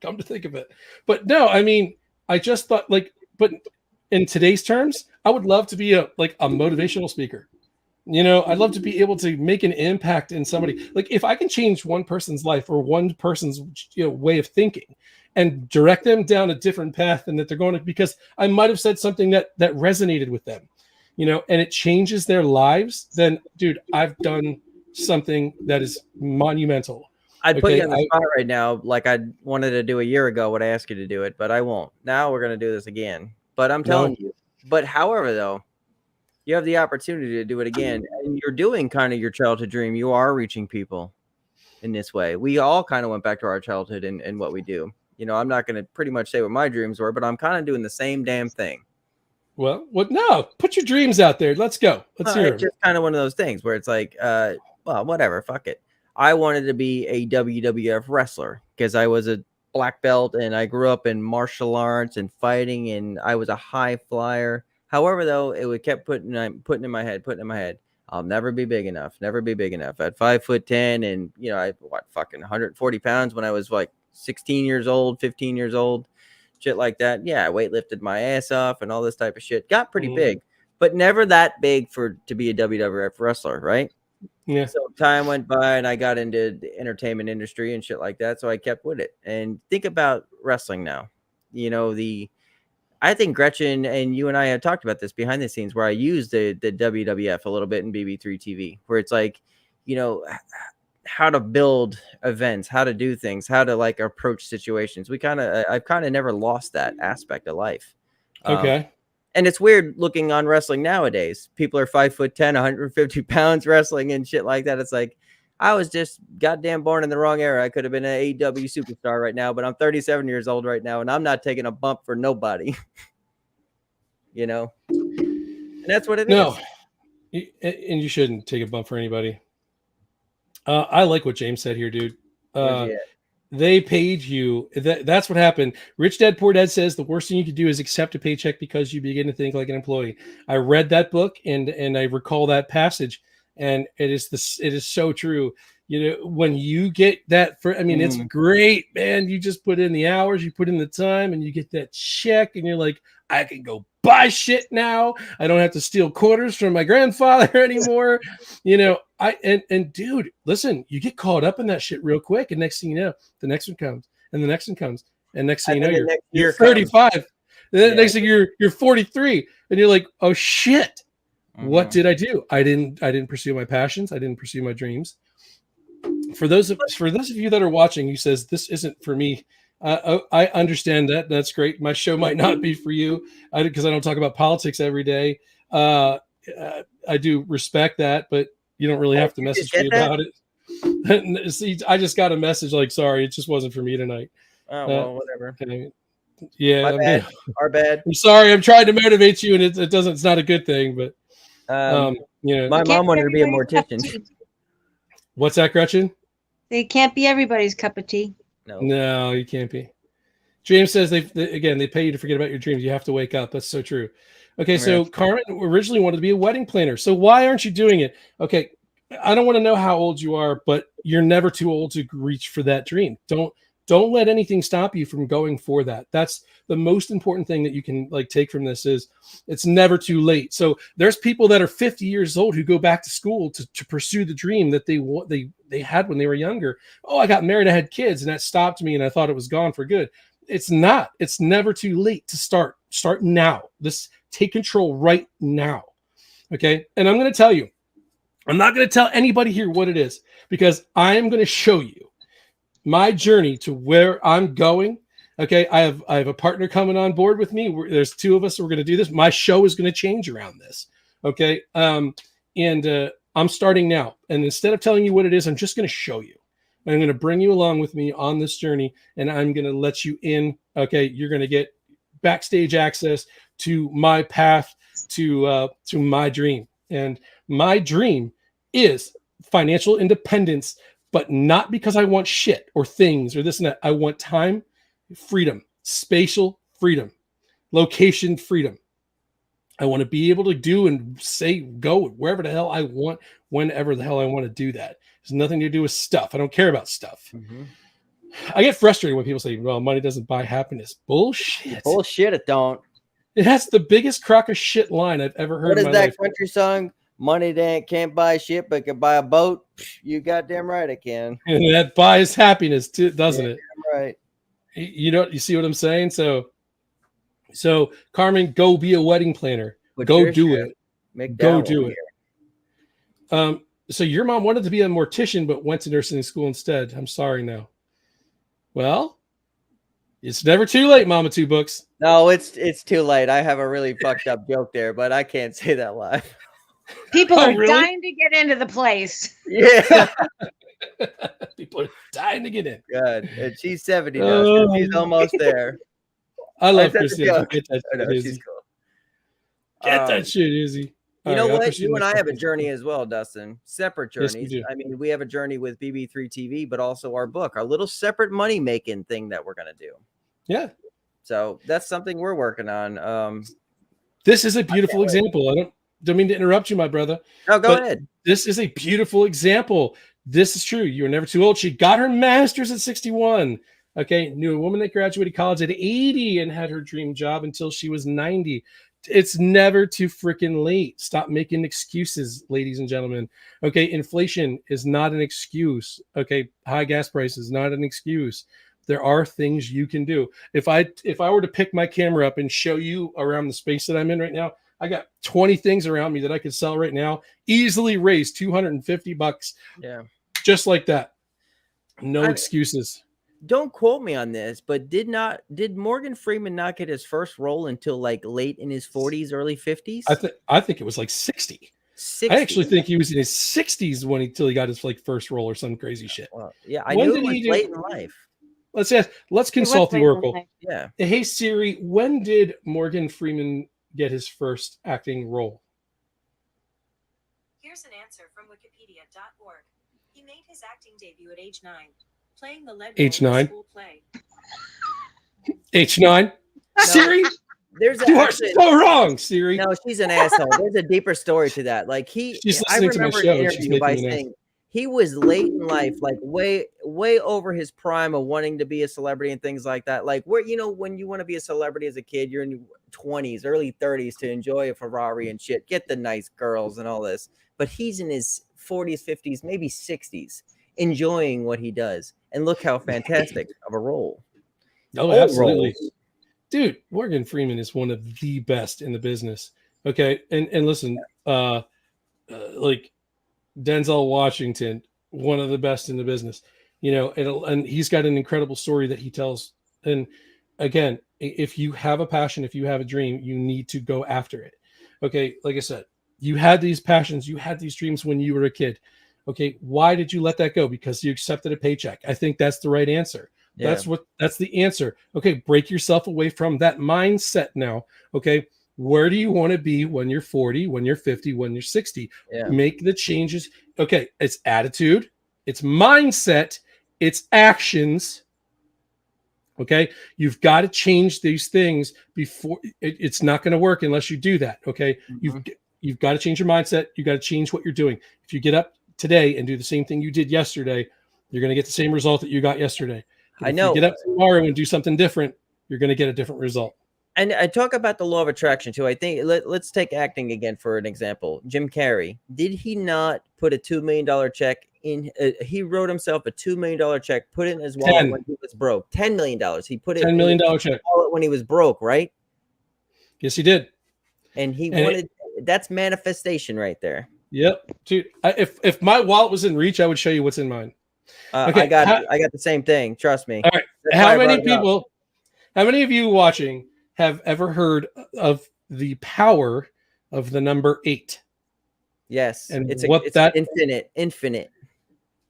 come to think of it. But no, I mean, I just thought but in today's terms, I would love to be a motivational speaker. You know, I'd love to be able to make an impact in somebody. Like if I can change one person's life or one person's way of thinking and direct them down a different path than that they're going to, because I might have said something that resonated with them, and it changes their lives, then dude, I've done something that is monumental. I'd put you on the spot right now, like I wanted to do a year ago when I asked you to do it, but I won't. Now we're going to do this again. But I'm telling you. But however, though, you have the opportunity to do it again, and you're doing kind of your childhood dream. You are reaching people in this way. We all kind of went back to our childhood and what we do. I'm not going to pretty much say what my dreams were, but I'm kind of doing the same damn thing. Well, no, put your dreams out there. Let's go. Let's hear it. It's just kind of one of those things where it's like, well, whatever, fuck it. I wanted to be a WWF wrestler because I was a black belt and I grew up in martial arts and fighting, and I was a high flyer. However, though, it would kept putting in my head, I'll never be big enough, At 5'10", and I fucking 140 pounds when I was like 16 years old, 15 years old, shit like that. Yeah, I weightlifted my ass off and all this type of shit. Got pretty big, but never that big to be a WWF wrestler, right? Yeah. So time went by and I got into the entertainment industry and shit like that. So I kept with it. And think about wrestling now. I think Gretchen and you and I had talked about this behind the scenes where I used the WWF a little bit in BB3 TV, where it's like, how to build events, how to do things, how to approach situations. I've kind of never lost that aspect of life. Okay. And it's weird looking on wrestling nowadays. People are 5'10", 150 pounds wrestling and shit like that. It's like, I was just goddamn born in the wrong era. I could have been an AEW superstar right now, but I'm 37 years old right now, and I'm not taking a bump for nobody. And that's what it is. No, and you shouldn't take a bump for anybody. I like what James said here, dude. They paid you. That's what happened. Rich Dad Poor Dad says the worst thing you could do is accept a paycheck because you begin to think like an employee. I read that book and I recall that passage, and it is so true. You know, when you get that for, I mean, it's great, man. You just put in the hours, you put in the time, and you get that check, and you're like, I can go buy shit now. I don't have to steal quarters from my grandfather anymore. You know, and dude, listen, you get caught up in that shit real quick, and next thing you know, the next one comes, and the next one comes, and next thing you know, you're 35. And then next thing you're 43, and you're like, oh shit, what did I do? I didn't pursue my passions. I didn't pursue my dreams. For those of you that are watching, who says this isn't for me, I understand that. That's great. My show might not be for you because I don't talk about politics every day. I do respect that, but you don't really have to message me about it. See, I just got a message like, sorry, it just wasn't for me tonight. Oh, well, whatever. Yeah, my bad. Our bad. I'm sorry. I'm trying to motivate you, and it doesn't. It's not a good thing, but you know, my mom wanted to be a mortician. What's that, Gretchen? They can't be everybody's cup of tea. No, you can't be. James says they pay you to forget about your dreams. You have to wake up. That's so true. Okay, so Carmen originally wanted to be a wedding planner. So why aren't you doing it? Okay, I don't want to know how old you are, but you're never too old to reach for that dream. Don't let anything stop you from going for that. That's the most important thing that you can like take from this is it's never too late. So there's people that are 50 years old who go back to school to pursue the dream that they had when they were younger. Oh, I got married, I had kids, and that stopped me, and I thought it was gone for good. It's not. It's never too late to start. Start now. Take control right now. Okay. And I'm going to tell you, I'm not going to tell anybody here what it is because I am going to show you my journey to where I'm going. Okay. I have a partner coming on board with me. There's two of us. We're going to do this. My show is going to change around this. Okay. And I'm starting now. And instead of telling you what it is, I'm just going to show you. I'm going to bring you along with me on this journey, and I'm going to let you in. Okay. You're going to get backstage access to my path to my dream. And my dream is financial independence, but not because I want shit or things or this and that. I want time, freedom, spatial freedom, location freedom. I want to be able to do and say, go wherever the hell I want, whenever the hell I want to do that. It's nothing to do with stuff. I don't care about stuff. I get frustrated when people say, well, money doesn't buy happiness. Bullshit. Bullshit, it don't. It has the biggest crock of shit line I've ever heard. What is in my that life. country song? Money can't buy shit, but can buy a boat. You goddamn right it can. And that buys happiness too, doesn't it? Right. You see what I'm saying? So Carmen, go be a wedding planner. But go do it. Go do it. So your mom wanted to be a mortician, but went to nursing school instead. I'm sorry now. Well, it's never too late, Mama Two Books. No, it's too late. I have a really fucked up joke there, but I can't say that live. People are dying to get into the place. Yeah. People are dying to get in. Good. And she's 70 now. So she's almost there. I love Christy. She's cool. Get that shit, Izzy. You know what? You and I have a journey as well, Dustin. Separate journeys. Yes, I mean, we have a journey with BB3 TV, but also our book, our little separate money making thing that we're going to do. Yeah. So that's something we're working on. This is a beautiful example. I don't mean to interrupt you, my brother. No, go ahead. This is a beautiful example. This is true. You're never too old. She got her master's at 61. Okay. Knew a woman that graduated college at 80 and had her dream job until she was 90. It's never too freaking late. Stop making excuses, ladies and gentlemen. Okay. Inflation is not an excuse. Okay. High gas prices, not an excuse. There are things you can do. If I were to pick my camera up and show you around the space that I'm in right now, I got 20 things around me that I could sell right now, easily raise $250. Yeah. Just like that. No excuses. Don't quote me on this, but did Morgan Freeman not get his first role until like late in his 40s, early 50s? I think it was like 60. 60. I actually think he was in his 60s until he got his like first role or some crazy shit. Well, yeah, I knew it was late in life. Let's consult the Oracle. Yeah. Hey Siri, when did Morgan Freeman get his first acting role? Here's an answer from wikipedia.org. He made his acting debut at age 9. H9. H9. Siri, There's you are actually so wrong, Siri. no, she's an asshole. There's a deeper story to that. Like She's I listening to my remember show an and she's interview by making me an saying he was late in life, like way over his prime of wanting to be a celebrity and things like that. Like where, you know, when you want to be a celebrity as a kid, you're in your 20s, early 30s to enjoy a Ferrari and shit, get the nice girls and all this. But he's in his 40s, 50s, maybe 60s, enjoying what he does. And look how fantastic of a role. Oh, Old absolutely. roles. Dude, Morgan Freeman is one of the best in the business. Okay. And listen, like Denzel Washington, one of the best in the business, you know, and he's got an incredible story that he tells. And again, if you have a passion, if you have a dream, you need to go after it. Okay. Like I said, you had these passions, you had these dreams when you were a kid. Okay. Why did you let that go? Because you accepted a paycheck. I think that's the right answer. Yeah. That's the answer. Okay. Break yourself away from that mindset now. Okay. Where do you want to be when you're 40, when you're 50, when you're 60? Yeah. Make the changes. Okay. It's attitude, it's mindset, it's actions. Okay. You've got to change these things before it's not going to work unless you do that. Okay. You've got to change your mindset. You got to change what you're doing. If you get up today and do the same thing you did yesterday, you're going to get the same result that you got yesterday. I know. If you get up tomorrow and do something different, you're going to get a different result. And I talk about the law of attraction too. I think let's take acting again for an example. Jim Carrey, did he not put a $2 million check in? He wrote himself a $2 million check, put it in his wallet when he was broke. $10 million. He put it $10 million in his check wallet when he was broke, right? Yes, he did. And he wanted. That's manifestation right there. Yep, dude. If my wallet was in reach, I would show you what's in mine. Okay, I got the same thing. Trust me. All right. How many of you watching have ever heard of the power of the number 8? Yes, and it's infinite.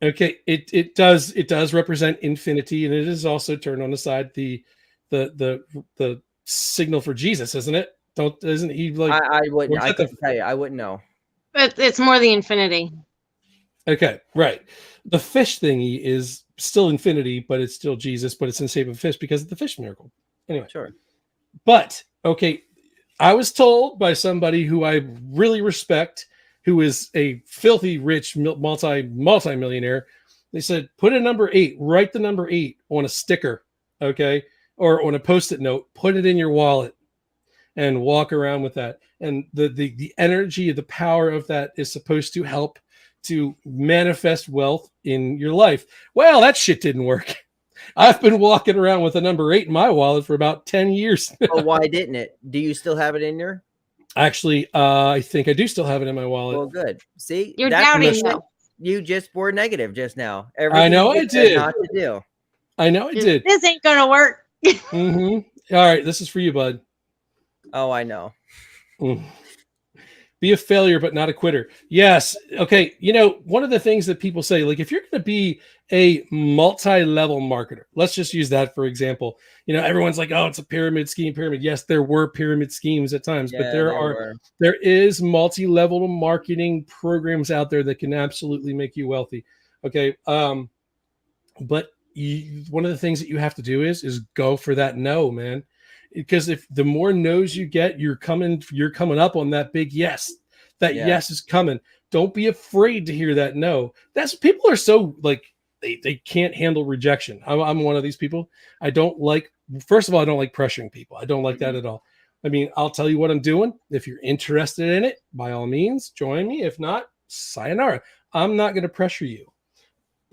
Okay, it does represent infinity, and it is also turned on the side the signal for Jesus, isn't it? Isn't he like? I wouldn't. I couldn't tell you. I wouldn't know. But it's more the infinity. Okay, right. The fish thingy is still infinity, but it's still Jesus, but it's in the shape of a fish because of the fish miracle. Anyway, sure. But okay, I was told by somebody who I really respect, who is a filthy rich multi-millionaire. They said, put a number 8, write the number 8 on a sticker, okay, or on a Post-it note, put it in your wallet, and walk around with that. And the energy, the power of that is supposed to help to manifest wealth in your life. Well, that shit didn't work. I've been walking around with a number 8 in my wallet for about 10 years. Well, why didn't it? Do you still have it in there? Actually, I think I do still have it in my wallet. Well, good. See, you're doubting me. You just were negative just now. I know I did. Not to do. I know I did. This ain't gonna work. Mm-hmm. All right, this is for you, bud. Oh, I know. Be a failure, but not a quitter. Yes. Okay. You know, one of the things that people say, like, if you're going to be a multi-level marketer, let's just use that for example. You know, everyone's like, oh, it's a pyramid scheme. Yes, there were pyramid schemes at times, but there is multi-level marketing programs out there that can absolutely make you wealthy. Okay. But one of the things that you have to do is go for that no, man. Because if the more no's you get, you're coming up on that big yes. Yes is coming. Don't be afraid to hear that no. People are so like they can't handle rejection. I'm one of these people. First of all, I don't like pressuring people. I don't like that at all. I mean, I'll tell you what I'm doing. If you're interested in it, by all means, join me. If not, sayonara. I'm not going to pressure you.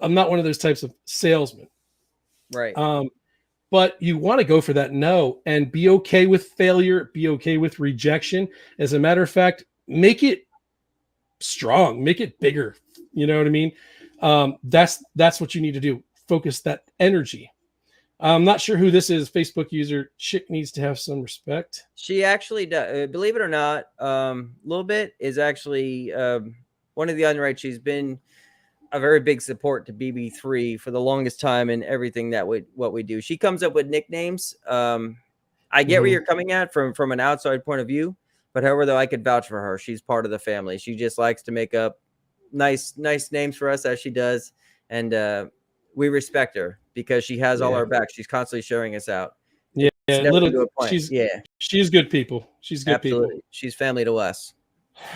I'm not one of those types of salesmen. Right. But you want to go for that no and be okay with failure, be okay with rejection. As a matter of fact, make it strong, make it bigger. You know what I mean? That's what you need to do. Focus that energy. I'm not sure who this is. Facebook user chick needs to have some respect. She actually does. Believe it or not, little bit is actually one of the underwriters. She's been a very big support to BB3 for the longest time and everything what we do. She comes up with nicknames. I get where you're coming at from an outside point of view, but however, though, I could vouch for her. She's part of the family. She just likes to make up nice names for us as she does. And we respect her because she has all Yeah. our backs. She's constantly showing us out. Yeah, It's never to a point. she's good people. She's good Absolutely. people. She's family to us.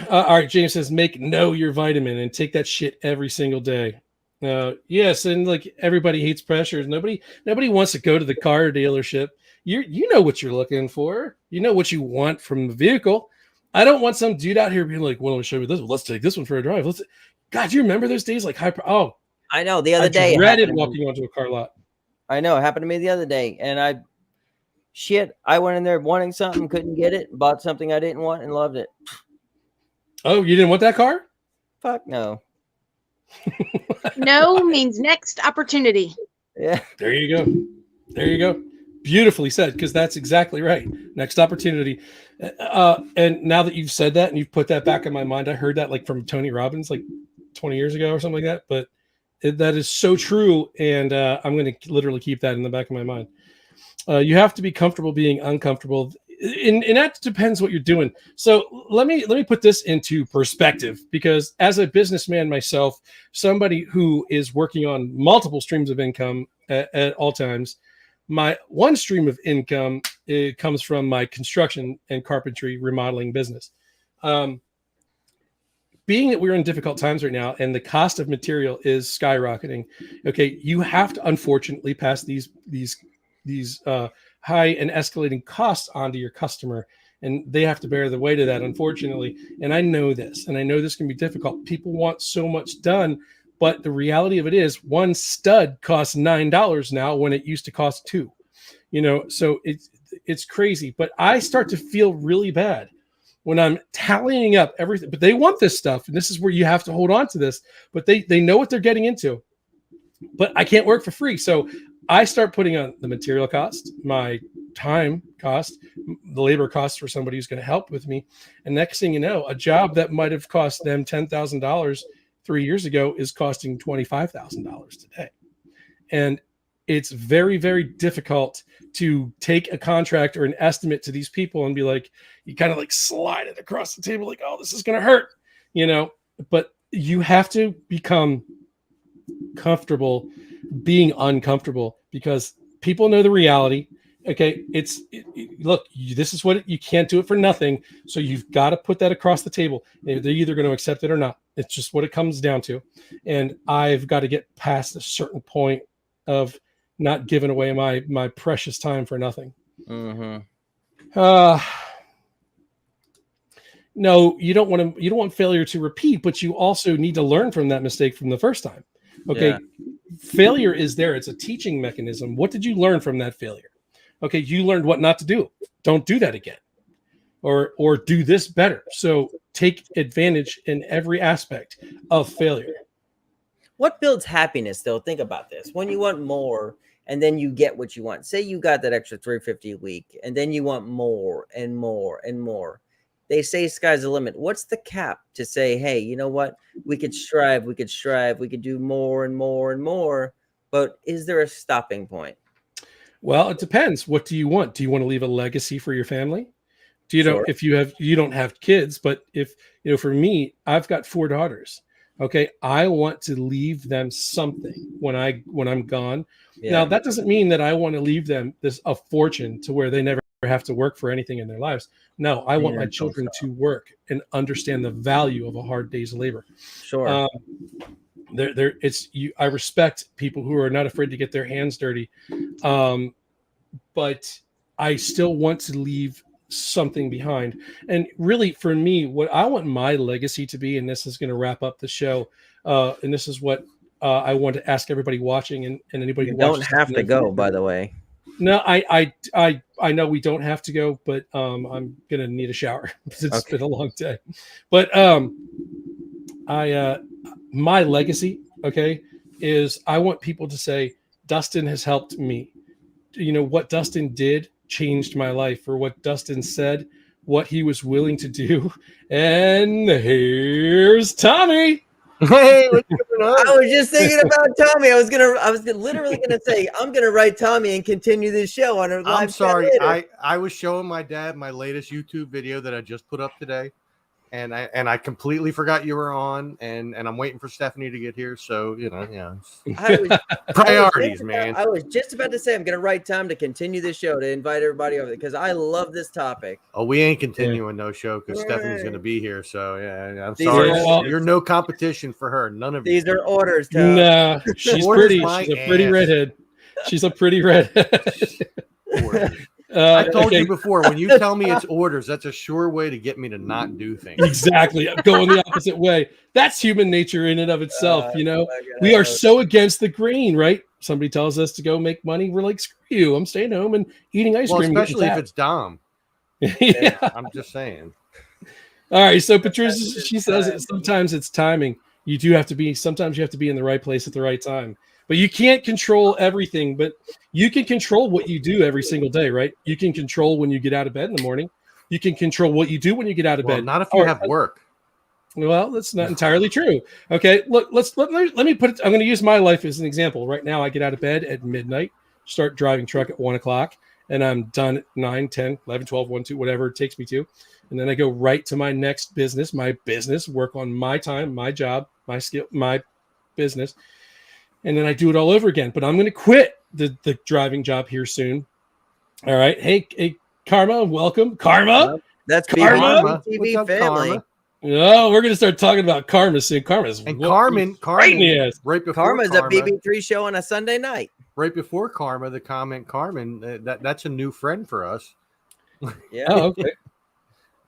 All right, James says, make know your vitamin and take that shit every single day. Yes, and like everybody hates pressures. Nobody wants to go to the car dealership. You know what you're looking for. You know what you want from the vehicle. I don't want some dude out here being like, "Well, show me this. Let's take this one for a drive." God, do you remember those days? Like I know. The other day, I dreaded walking onto a car lot. I know. It happened to me the other day, and I went in there wanting something, couldn't get it, bought something I didn't want, and loved it. Oh, you didn't want that car? Fuck no. No means next opportunity. Yeah. There you go. There you go. Beautifully said, because that's exactly right. Next opportunity. And now that you've said that and you've put that back in my mind, I heard that like from Tony Robbins like 20 years ago or something like that. But that is so true. And I'm going to literally keep that in the back of my mind. You have to be comfortable being uncomfortable. And that depends what you're doing. So let me put this into perspective, because as a businessman myself, somebody who is working on multiple streams of income at all times, my one stream of income comes from my construction and carpentry remodeling business. Being that we're in difficult times right now and the cost of material is skyrocketing, okay, you have to unfortunately pass these high and escalating costs onto your customer, and they have to bear the weight of that, unfortunately. And I know this, and I know this can be difficult. People want so much done, but the reality of it is one stud costs $9 now when it used to cost $2. So it's crazy. But I start to feel really bad when I'm tallying up everything. But they want this stuff, and this is where you have to hold on to this. But they know what they're getting into. But I can't work for free, so I start putting on the material cost, my time cost, the labor cost for somebody who's going to help with me. And next thing you know, a job that might have cost them $10,000 3 years ago is costing $25,000 today. And it's very, very difficult to take a contract or an estimate to these people and be like, you kind of like slide it across the table like, oh, this is going to hurt, but you have to become comfortable being uncomfortable, because people know the reality. Okay, look, this is what you can't do it for nothing, so you've got to put that across the table. They're either going to accept it or not. It's just what it comes down to. And I've got to get past a certain point of not giving away my precious time for nothing. Mm-hmm. No, you don't want failure to repeat, but you also need to learn from that mistake from the first time. Okay. Yeah. Failure is there. It's a teaching mechanism. What did you learn from that failure? Okay. You learned what not to do. Don't do that again, or do this better. So take advantage in every aspect of failure. What builds happiness, though? Think about this. When you want more and then you get what you want, say you got that extra $350 a week, and then you want more and more and more. They say sky's the limit. What's the cap to say, hey, you know what? We could strive, we could do more and more and more. But is there a stopping point? Well, it depends. What do you want? Do you want to leave a legacy for your family? Do you know, if you don't have kids, but if, for me, I've got 4 daughters. Okay. I want to leave them something when I'm gone. Yeah. Now, that doesn't mean that I want to leave them a fortune to where they never have to work for anything in their lives. No, I want my children to work and understand the value of a hard day's labor. Sure. I respect people who are not afraid to get their hands dirty. But I still want to leave something behind. And really, for me, what I want my legacy to be, and this is going to wrap up the show, and this is what I want to ask everybody watching and anybody who don't have to go, by the way. No, I know we don't have to go, but I'm gonna need a shower because it's been a long day. But my legacy, is I want people to say Dustin has helped me. What Dustin did changed my life, or what Dustin said, what he was willing to do. And here's Tommy. Hey, what's going on? I was just thinking about Tommy. I was literally gonna say I'm gonna write Tommy and continue this show on a live. I'm sorry, I was showing my dad my latest YouTube video that I just put up today, and I completely forgot you were on, and I'm waiting for Stephanie to get here. So priorities, man. I was just about to say I'm gonna write time to continue this show to invite everybody over because I love this topic. Oh, we ain't continuing no show because Stephanie's gonna be here. So I'm These sorry, are- you're no competition for her. None of These you. are orders. Tom. No, she's Orders pretty. my She's a pretty ass. redhead. She's a pretty redhead. Orders. I told okay. you before, when you tell me it's orders, that's a sure way to get me to not do things. Exactly. Going the opposite way. That's human nature in and of itself. We are so against the grain, right? Somebody tells us to go make money. We're like, screw you. I'm staying home and eating ice Well, cream. especially if it's Dom. Yeah. I'm just saying. All right. So Patricia, she says it. Sometimes it's timing. Sometimes you have to be in the right place at the right time. But you can't control everything, but you can control what you do every single day, right? You can control when you get out of bed in the morning. You can control what you do when you get out of bed. Not if you have work. Well, that's not entirely true. Okay, look, let me put it. I'm going to use my life as an example. Right now, I get out of bed at midnight, start driving truck at 1 o'clock, and I'm done at 9, 10, 11, 12, 1, 2, whatever it takes me to. And then I go right to my next business, work on my time, my job, my skill, my business. And then I do it all over again. But I'm going to quit the driving job here soon. All right. Hey, Karma, welcome. Karma. That's Karma. TV What's up, family. Karma? Oh, we're going to start talking about Karma soon. Carmen, right before Karma's Karma, a BB3 show on a Sunday night. Right before Karma, the comment Carmen, that's a new friend for us. Yeah. Oh, okay.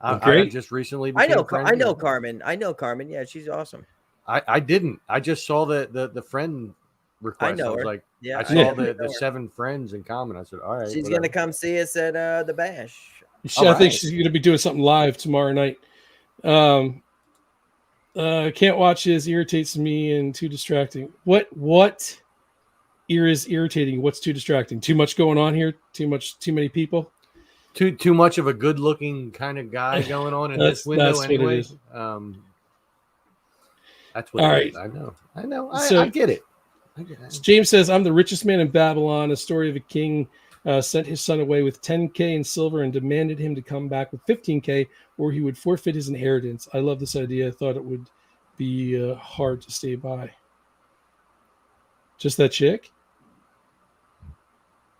I just recently I know became Carmen. I know Carmen. Yeah, she's awesome. I didn't. I just saw the friend request. I know was her. like, Yeah, I saw the 7 friends in common. I said, all right. She's whatever. gonna come see us at the bash. I think she's going to be doing something live tomorrow night. Can't watch this. Irritates me and too distracting. What is irritating? What's too distracting? Too much going on here? Too many people? Too much of a good looking kind of guy going on in this window that's what it anyway. is. That's what All it right. is. I know. So- I get it. James says, I'm the richest man in Babylon. A story of a king sent his son away with 10K in silver and demanded him to come back with 15K or he would forfeit his inheritance. I love this idea. I thought it would be hard to stay by. Just that chick?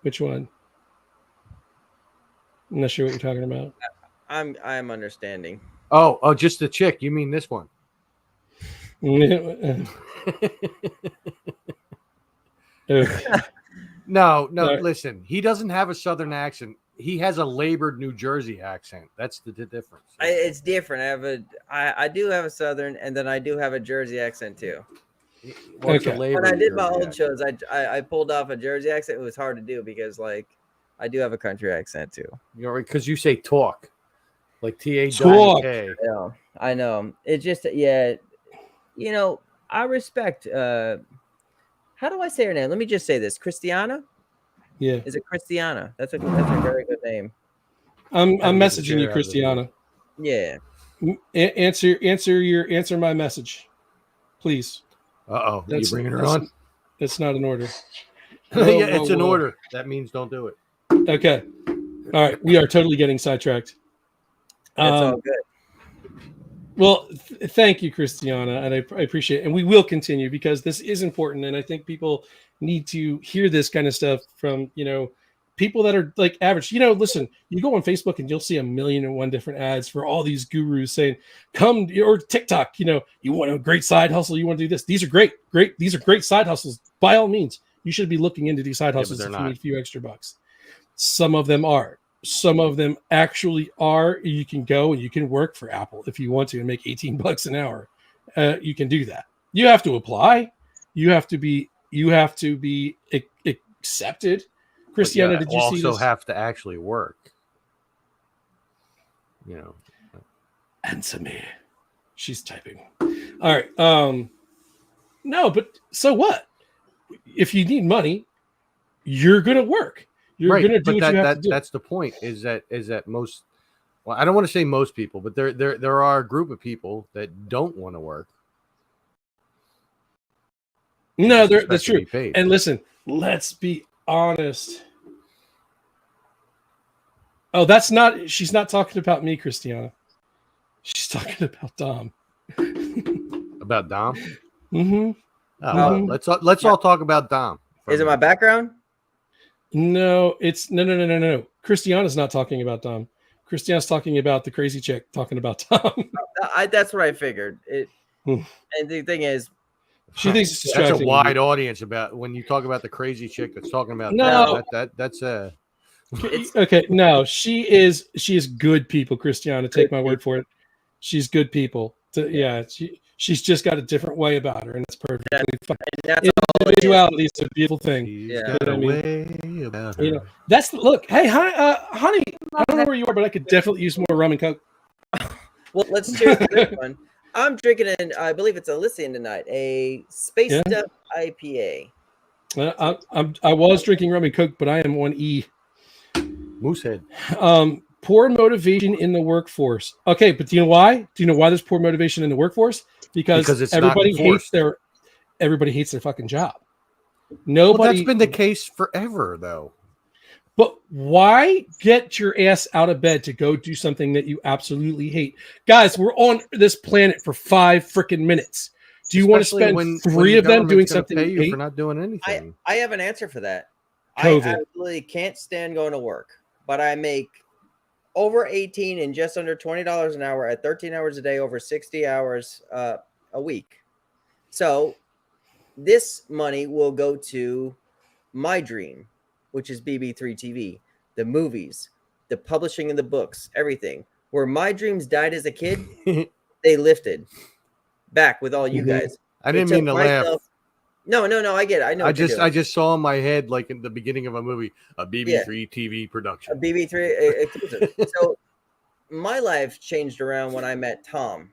Which one? I'm not sure what you're talking about. I'm understanding. Oh, just the chick. You mean this one? Okay. No. Right. Listen, he doesn't have a Southern accent. He has a labored New Jersey accent. That's the difference. It's different. I do have a Southern, and then I do have a Jersey accent too. Okay. When I did my old shows, I pulled off a Jersey accent. It was hard to do because I do have a country accent too. Because you say talk, like Talk. TAWK. Yeah, I know. It's just I respect. How do I say her name? Let me just say this: Christiana. Yeah. Is it Christiana? That's a very good name. I'm messaging you, Christiana. Yeah. Answer my message, please. Uh-oh. You bringing her on? It's not an order. Yeah, it's an order. That means don't do it. Okay. All right. We are totally getting sidetracked. That's all good. Well, thank you, Christiana, and I appreciate it. And we will continue because this is important, and I think people need to hear this kind of stuff from, people that are like average. Listen, you go on Facebook and you'll see 1,000,001 different ads for all these gurus saying, come, or TikTok, you want a great side hustle, you want to do this. These are great. These are great side hustles. By all means, you should be looking into these side hustles if you need a few extra bucks. Some of them are. Some of them actually are. You can go and you can work for Apple if you want to and make $18 an hour. You can do that. You have to apply. You have to be accepted. Christiana, did you see this? Also have to actually work. Answer me. She's typing. All right. No, but so what? If you need money, you're gonna work. You're gonna do what you have to do. That's the point. Is that most? Well, I don't want to say most people, but there are a group of people that don't want to work. No, that's true. And listen, let's be honest. Oh, she's not talking about me, Christiana. She's talking about Dom. About Dom. Mm-hmm. Oh, well, let's all talk about Dom. Is it my background? No, it's no. Christiana's not talking about Dom. Christiana's talking about the crazy chick talking about Dom. That's what I figured. Hmm. And the thing is, She thinks it's That's distracting. a wide audience about when you talk about the crazy chick that's talking about No. that's Okay, no, she is good people, Christiana. Take my word for it. She's good people. She's just got a different way about her, and it's perfectly fine. that's all it is. Individuality is a beautiful thing. She's Yeah. got I a mean, way about her. You know, that's look. Hey, honey, I don't know where you are, but I could definitely use more rum and coke. Well, let's cheers to this one. I'm drinking I believe it's a Elysian tonight, a Space Up IPA. I was drinking rum and coke, but I am on E. Moosehead. Poor motivation in the workforce. Okay, but do you know why? Do you know why there's poor motivation in the workforce? Because it's everybody not enforced. Everybody hates their fucking job. Well, Nobody. that's been the case forever, though. But why get your ass out of bed to go do something that you absolutely hate? Guys, we're on this planet for 5 freaking minutes. Do you want to Especially spend when 3 the of them doing government's gonna something pay you you hate? for not doing anything? I have an answer for that. COVID. I absolutely can't stand going to work, but I make over 18 and just under $20 an hour at 13 hours a day, over 60 hours a week. So this money will go to my dream, which is BB3 TV, the movies, the publishing of the books, everything. Where my dreams died as a kid, they lifted back with all you guys. I didn't mean to laugh. No, I get it. I know. I just saw in my head, like in the beginning of a movie, a BB3 TV a production. BB3 exclusive. So my life changed around when I met Tom.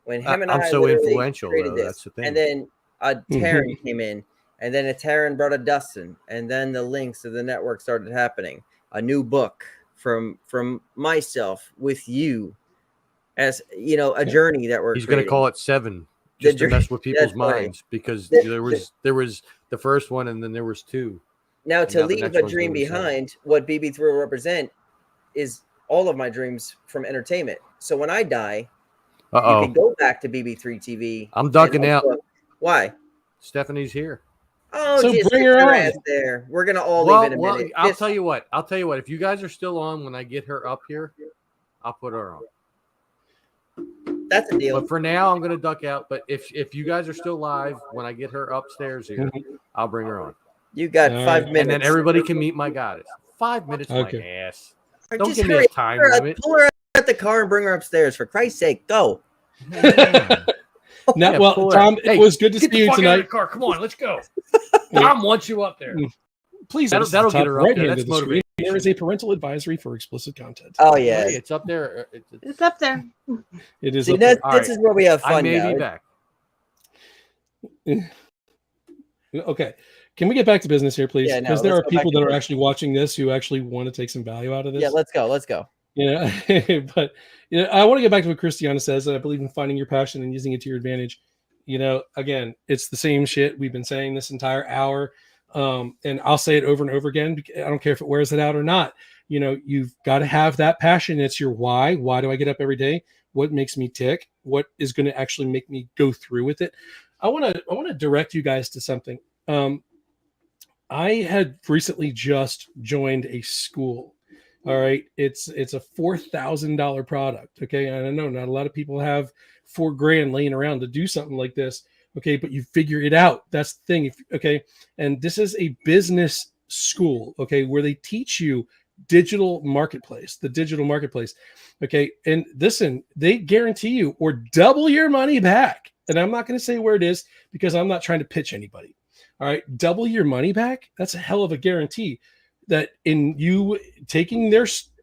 When him and I'm I so literally influential, created though. this. That's the thing. And then a Taryn came in, and then a Taryn brought a Dustin, and then the links to the network started happening. A new book from myself with you, as you know, a journey that we're. He's going to call it 7, just to mess with people's minds, because there was the first one, and then there was 2. Now to leave next a one's dream gonna be 7. behind, what BB3 will represent is all of my dreams from entertainment. So when I die, you can go back to BB3 TV. I'm ducking out. Why? Stephanie's here. Oh, So just bring get her your on. ass there. We're gonna all leave in a minute. I'll tell you what. If you guys are still on when I get her up here, I'll put her on. That's a deal. But for now, I'm going to duck out. But if you guys are still live when I get her upstairs here, I'll bring her on. You got 5 minutes, and then everybody can meet my goddess. 5 minutes, Okay. my ass. Or Don't just give me hurry, a time limit. Pull her out the car and bring her upstairs. For Christ's sake, go. Now, Yeah, well, pull her. Tom, Hey, it was good to Get see the you fuck out of the tonight. car. Come on, let's go. Tom wants you up there. Please, That'll this is the get top her up right there. hand That's of the screen. motivation. There is a parental advisory for explicit content. Oh yeah, Hey, it's up there. It's up there. It is. See, up there. this is where we have I fun may now. be back. Okay. Can we get back to business here, please? Yeah, no, Because there let's are go back people to that are business. actually watching this who actually want to take some value out of this. Yeah, let's go. You know, but you know, I want to get back to what Christiana says, that I believe in finding your passion and using it to your advantage. You know, again, it's the same shit we've been saying this entire hour. And I'll say it over and over again. I don't care if it wears it out or not. You know, you've got to have that passion. It's your why. Why do I get up every day? What makes me tick? What is going to actually make me go through with it? I want to direct you guys to something. I had recently just joined a school. All right. It's a $4,000 product. Okay. And I know not a lot of people have $4,000 laying around to do something like this. Okay. But you figure it out. That's the thing. Okay. And this is a business school. Okay. Where they teach you the digital marketplace. Okay. And listen, they guarantee you or double your money back. And I'm not going to say where it is because I'm not trying to pitch anybody. All right. Double your money back. That's a hell of a guarantee that in you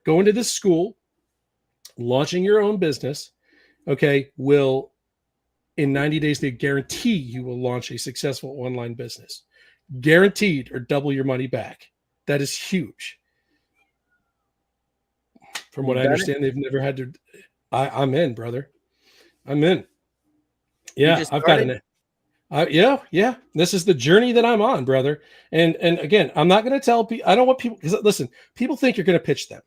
going to this school, launching your own business, okay, will in 90 days, they guarantee you will launch a successful online business. Guaranteed or double your money back. That is huge. From what I understand, they've never had to. I'm in, brother. I'm in. Yeah, I've got an. Yeah. This is the journey that I'm on, brother. And again, I'm not going to tell people. I don't want people because listen, people think you're going to pitch them.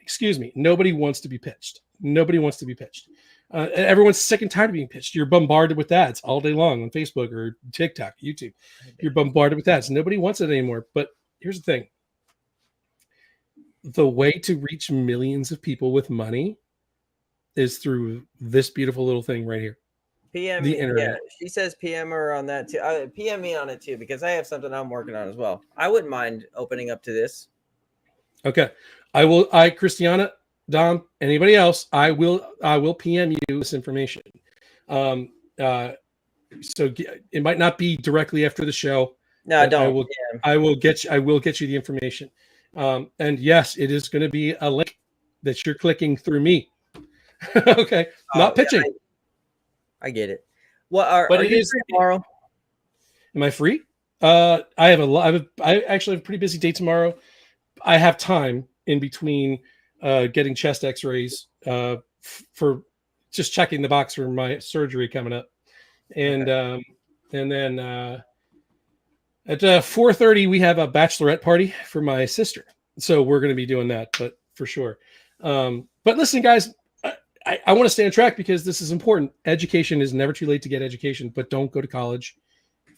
Excuse me. Nobody wants to be pitched. Nobody wants to be pitched. Everyone's sick and tired of being pitched. You're bombarded with ads all day long on Facebook or TikTok, YouTube. You're bombarded with ads. Nobody wants it anymore. But here's the thing. The way to reach millions of people with money is through this beautiful little thing right here. PM The me, internet. yeah, she says PM her on that too. PM me on it too, because I have something I'm working on as well. I wouldn't mind opening up to this. Okay. Christiana, Dom, anybody else, I will PM you this information. So it might not be directly after the show. No, don't. I will get you the information. And yes, it is going to be a link that you're clicking through me. Okay. Not pitching. Yeah, I get it. Well, are you free tomorrow? Am I free? I actually have a pretty busy day tomorrow. I have time in between getting chest x-rays for just checking the box for my surgery coming up. And then at 4:30 we have a bachelorette party for my sister. So we're going to be doing that, but for sure. But listen, guys, I want to stay on track because this is important. Education is never too late to get education, but don't go to college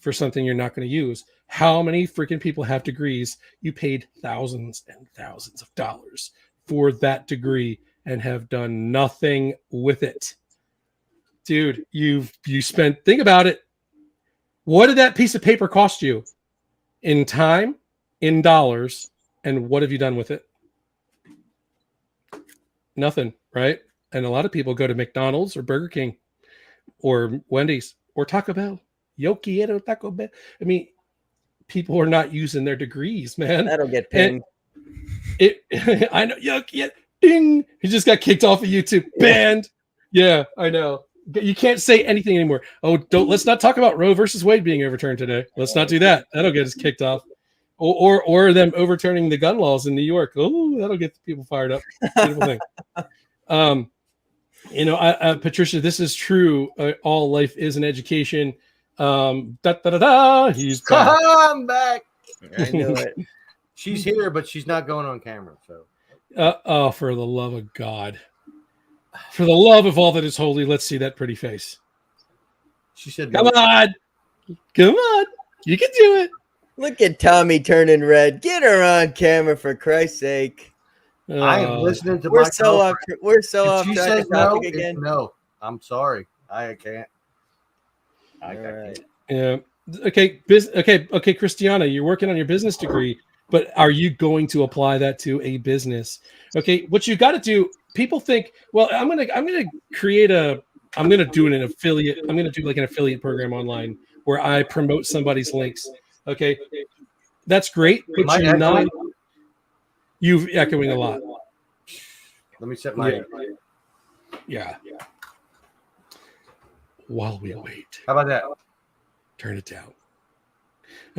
for something you're not going to use. How many freaking people have degrees? You paid thousands and thousands of dollars for that degree and have done nothing with it. Dude, you spent, think about it. What did that piece of paper cost you in time, in dollars, and what have you done with it? Nothing, right? And a lot of people go to McDonald's or Burger King or Wendy's or Taco Bell. Yo quiero Taco Bell. I mean, people are not using their degrees, man. That'll get pinged. I know. Yo, yeah, ding. He just got kicked off of YouTube. Banned. Yeah, I know. You can't say anything anymore. Oh, let's not talk about Roe versus Wade being overturned today. Let's not do that. That'll get us kicked off. Or them overturning the gun laws in New York. Oh, that'll get people fired up. Beautiful thing. Patricia, this is true. All life is an education. He's back. I'm back. I knew it. She's here, but she's not going on camera. So, for the love of God, for the love of all that is holy, let's see that pretty face. She said, "Come on, you can do it." Look at Tommy turning red. Get her on camera for Christ's sake. I am listening to We're my so off. We're so If off she track says of no, topic it's again. no. I'm sorry. I can't. I All can't. right. Yeah. Okay. Okay. Christiana, you're working on your business degree, but are you going to apply that to a business? Okay. What you got to do. People think, well, I'm gonna do an affiliate. I'm gonna do like an affiliate program online where I promote somebody's links. Okay. That's great, but you're not. You've echoing a lot. Let me set my. Yeah. While we wait. How about that? Turn it down.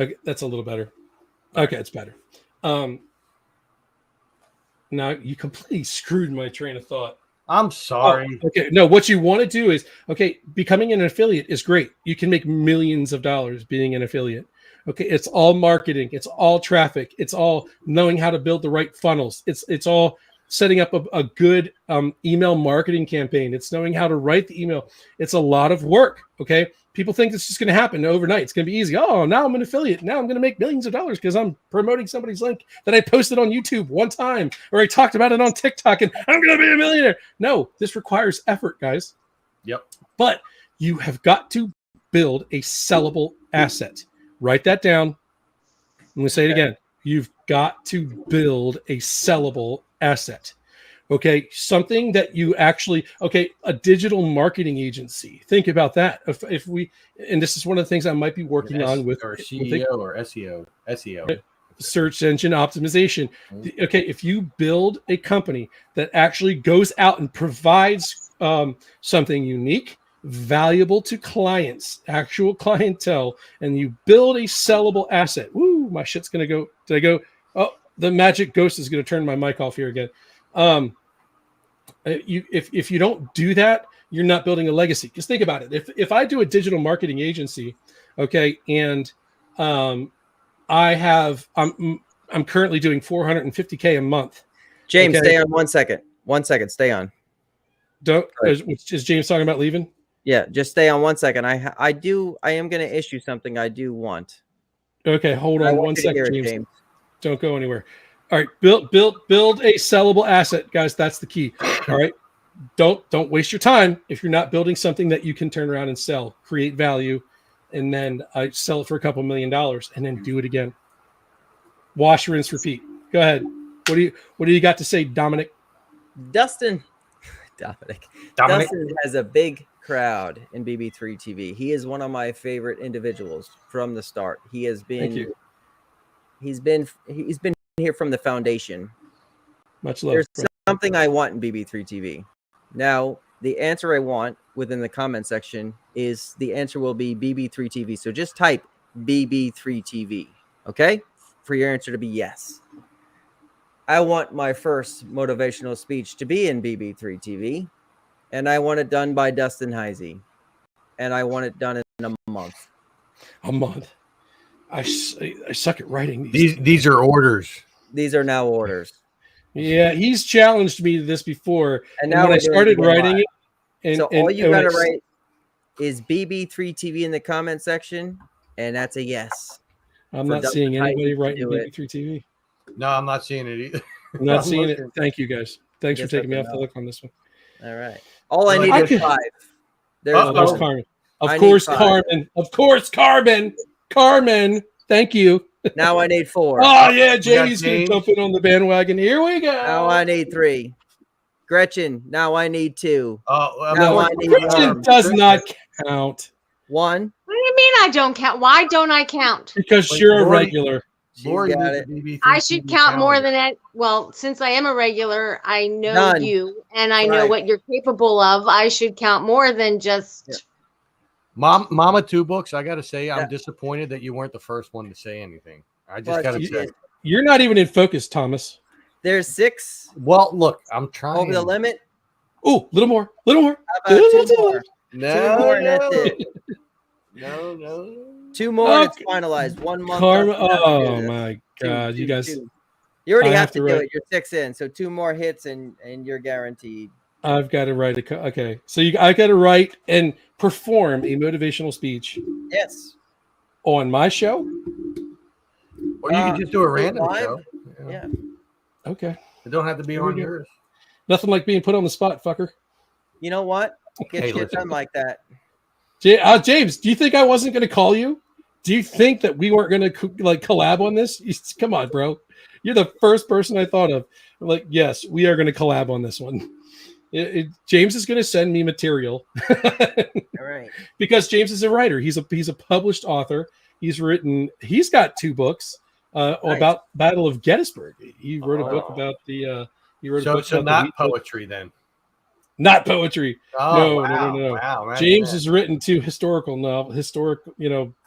Okay, that's a little better. Okay, it's better. Now you completely screwed my train of thought. I'm sorry. Okay, no, what you want to do is, becoming an affiliate is great. You can make millions of dollars being an affiliate. Okay, it's all marketing. It's all traffic. It's all knowing how to build the right funnels. It's all setting up a good email marketing campaign. It's knowing how to write the email. It's a lot of work, okay? People think it's just going to happen overnight. It's going to be easy. Oh, now I'm an affiliate. Now I'm going to make millions of dollars because I'm promoting somebody's link that I posted on YouTube one time, or I talked about it on TikTok, and I'm going to be a millionaire. No, this requires effort, guys. Yep. But you have got to build a sellable asset. Write that down. I'm going to say it again. You've got to build a sellable asset. Okay, something that you actually, a digital marketing agency. Think about that. If we, and this is one of the things I might be working on with or CEO or SEO, search engine optimization. Okay, if you build a company that actually goes out and provides something unique, valuable to clients, actual clientele, and you build a sellable asset. Woo, my shit's gonna go. Did I go? Oh, the magic ghost is gonna turn my mic off here again. If you don't do that, you're not building a legacy. Just think about it. If I do a digital marketing agency, and I'm currently doing $450K a month. James, Okay. stay on 1 second. 1 second. Stay on. Don't. Right. Is James talking about leaving? Yeah, just stay on 1 second. I am going to issue something I do want. Okay, hold I on want 1 you to hear second, it, James. James. Don't go anywhere. All right, build a sellable asset, guys. That's the key. All right, don't waste your time if you're not building something that you can turn around and sell, create value, and then sell it for a couple $1 million, and then do it again. Wash, rinse, repeat. Go ahead. What do you got to say, Dominic? Dominic Dustin has a big crowd in BB3 TV. He is one of my favorite individuals from the start. He has been. Thank you. He's been here from the foundation. Much love. There's bro. something I want in BB3 TV. Now, the answer I want within the comment section is the answer will be BB3 TV. So just type BB3 TV, okay? For your answer to be yes. I want my first motivational speech to be in BB3 TV, and I want it done by Dustin Heisey, and I want it done in a month. A month. I suck at writing These are orders. These are now orders. Yeah, he's challenged me to this before, And and now when I we're doing started it writing live. it, So and all you when gotta I- write is BB3 TV in the comment section, and that's a yes. I'm for not Dustin seeing Heisey anybody to writing do it. BB3 TV. No, I'm not seeing it either. I'm not I'm seeing it. looking. Thank you, guys. Thanks for Guess taking me nothing off the else. hook on this one. All right. All I Well, need I is could- 5. There's Uh-oh. Oh, there's one. Carmen. I Of need course, 5. Carmen. Of course, Carmen. Carmen. Thank you. Now I need 4. Oh yeah, got Jamie's gonna James. jump in on the bandwagon. Here we go. Now I need 3. Gretchen. Now I need 2. Oh, Now I need Christian 1. does not count 1. What do you mean I don't count? Why don't I count? because Wait, you're a Lori- regular. She's Lori got did it. the BB3 I should TV count more calendar. than that. Well, since I am a regular, I know None. you and I know Right. what you're capable of. I should count more than just. Yeah. Mama Two Books. I gotta say, Yeah. I'm disappointed that you weren't the first one to say anything. I just But gotta you say. did. You're not even in focus, Thomas. There's 6 Well, look, I'm trying. over the limit. Oh, little more. How about 2 more? No, 2 more and that's no, it. no. 2 more and it's Okay. finalized. 1 month. Karma. left, you have to do Oh this. my 2, God, you 2, guys. 2. You already I have have to to do write- it. You're 6 in, so 2 more hits and you're guaranteed. I've got to write a. Okay, so I got to write and perform a motivational speech Yes. on my show. Or you could just do a random live. show. Yeah. Okay, It don't have to be Here we on go. yours. nothing like being put on the spot, fucker. You know what? Get Hey, shit listen. done like that. James, do you think I wasn't going to call you? Do you think that we weren't going to like collab on this? Come on, bro. You're the first person I thought of. I'm like, yes, we are going to collab on this one. James is going to send me material All right. because James is a writer. He's a published author. He's got 2 books Nice. about Battle of Gettysburg. He wrote a book Oh. about the. He wrote a So, book so about not the wheat- poetry then. not poetry. Oh, No, no. Wow, man. James has written 2 historic,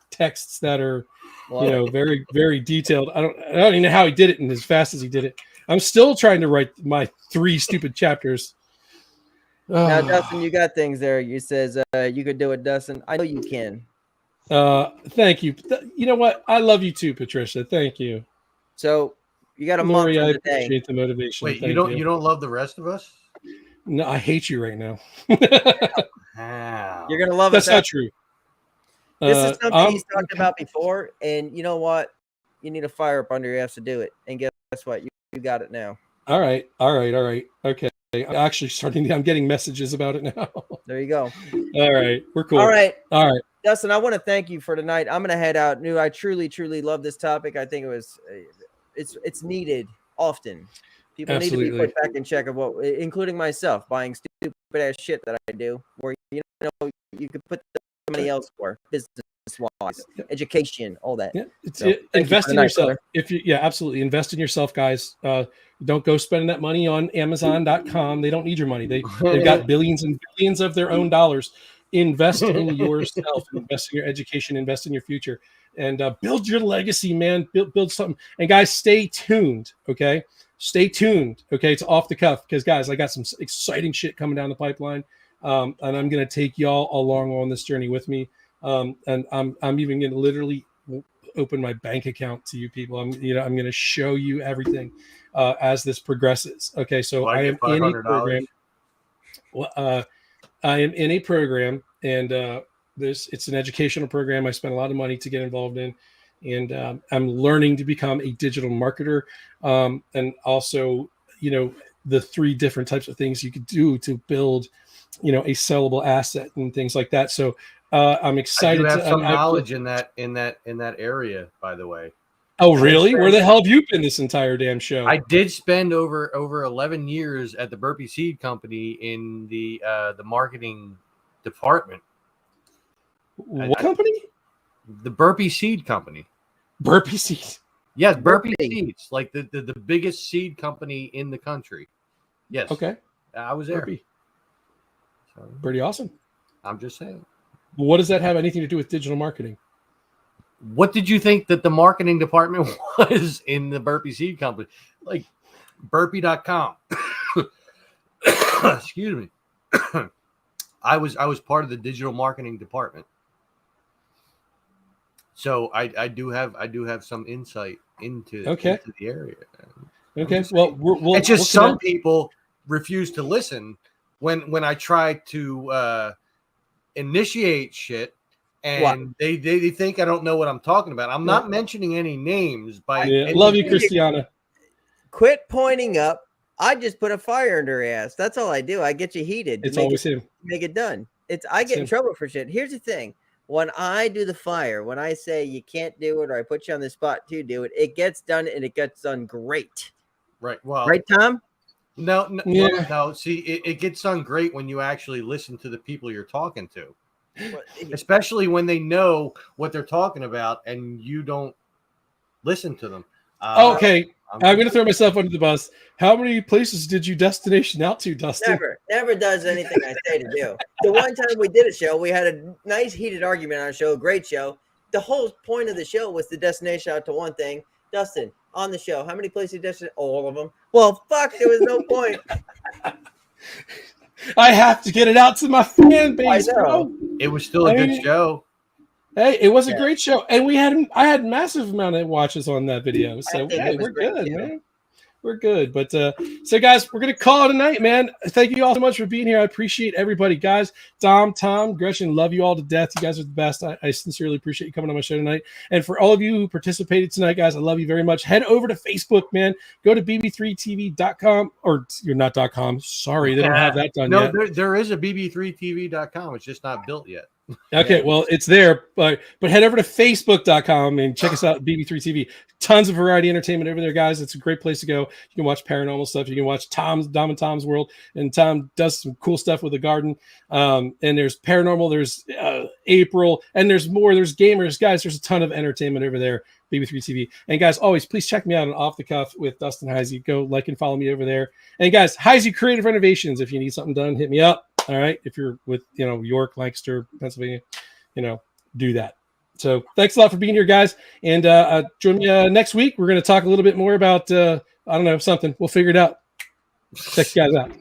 texts that are, Well, very, very detailed. I don't even know how he did it and as fast as he did it. I'm still trying to write my 3 stupid chapters. now, Dustin, you got things there. You says you could do it, Dustin. I know you can. Thank you. You know what? I love you too, Patricia. Thank you. So you got a Lori, month I from today. appreciate the motivation. Wait, Thank you don't love the rest of us? No, I hate you right now. Wow. You're gonna love That's it. not true. This is something he's I'm- talked about before, and you know what? You need a fire up under your ass to do it. And guess what? You got it now. All right. Okay. I'm getting messages about it now. There you go. All right. We're cool. All right, All right. Dustin. I want to thank you for tonight. I'm gonna head out. I truly love this topic. I think it's needed often. People need to Absolutely. be put back in check of what, including myself, buying stupid ass shit that I do, where you could put money elsewhere, business wise, education, all that. Yeah, So, thank you invest for in the night, yourself. brother. Absolutely invest in yourself, guys. Don't go spending that money on Amazon.com. They don't need your money. They've got billions and billions of their own dollars. Invest in yourself. Invest in your education. Invest in your future, and build your legacy, man. Build something. And guys, stay tuned. Okay, stay tuned. Okay, it's off the cuff because guys, I got some exciting shit coming down the pipeline, and I'm gonna take y'all along on this journey with me. And I'm even gonna literally open my bank account to you people. I'm going to show you everything. as this progresses. Okay, so Well, I am in a $500. program. Well, I am in a program, and it's an educational program. I spent a lot of money to get involved in, and I'm learning to become a digital marketer, and also, the 3 different types of things you could do to build, a sellable asset and things like that. So I'm I excited do have to some knowledge in that area, by the way. Oh, really? Where the hell have you been this entire damn show? I did spend over 11 years at the Burpee Seed Company in the marketing department. What company? The Burpee Seed Company. Burpee Seeds. Yes, Burpee Seeds, like the biggest seed company in the country. Yes. Okay. I was there. Burpee. So, Pretty awesome. I'm just saying. What does that have anything to do with digital marketing? What did you think that the marketing department was in the Burpee Seed Company? Like burpee.com. Excuse me. I was part of the digital marketing department. So I do have some insight into the area. Okay. Well, it's just some people refuse to listen when I try to initiate shit. And they think I don't know what I'm talking about. I'm not mentioning any names. Love you, Christiana. Quit pointing up. I just put a fire under her ass. That's all I do. I get you heated. It's always him. Make it done. I get in trouble for shit. Here's the thing. When I do the fire, when I say you can't do it or I put you on the spot to do it, it gets done and it gets done great. Right. Well, right, Tom? No. No. See, it gets done great when you actually listen to the people you're talking to. Especially when they know what they're talking about and you don't listen to them. Okay, I'm going to throw myself under the bus. How many places did you destination out to, Dustin? Never does anything I say to do. The one time we did a show, we had a nice heated argument on a show, great show. The whole point of the show was the destination out to one thing. Dustin, on the show, how many places you destination? All of them. Well, fuck, there was no point. I have to get it out to my fan base, bro. It was still a good show. Hey, it was a great show, and I had massive amount of watches on that video. So we're good, man. We're good. But so guys, we're gonna call it a night, man. Thank you all so much for being here. I appreciate everybody, guys. Tom, Gretchen, love you all to death. You guys are the best. I sincerely appreciate you coming on my show tonight. And for all of you who participated tonight, guys, I love you very much. Head over to Facebook, man. Go to bb3tv.com, or you're not .com. Sorry, they don't have that done yet. No, there is a bb3tv.com. It's just not built yet. Okay, well, it's there, but head over to facebook.com and check us out at BB3TV. Tons of variety entertainment over there, guys. It's a great place to go. You can watch paranormal stuff. You can watch Dom and Tom's World, and Tom does some cool stuff with the garden. And there's paranormal, there's April, and there's more. There's gamers, guys. There's a ton of entertainment over there. BB3TV. And guys, always please check me out on Off the Cuff with Dustin Heisey. Go like and follow me over there. And guys, Heisey Creative Renovations. If you need something done, hit me up. All right. If you're with, York, Lancaster, Pennsylvania, do that. So thanks a lot for being here, guys. And join me next week. We're going to talk a little bit more about, I don't know, something. We'll figure it out. Check you guys out.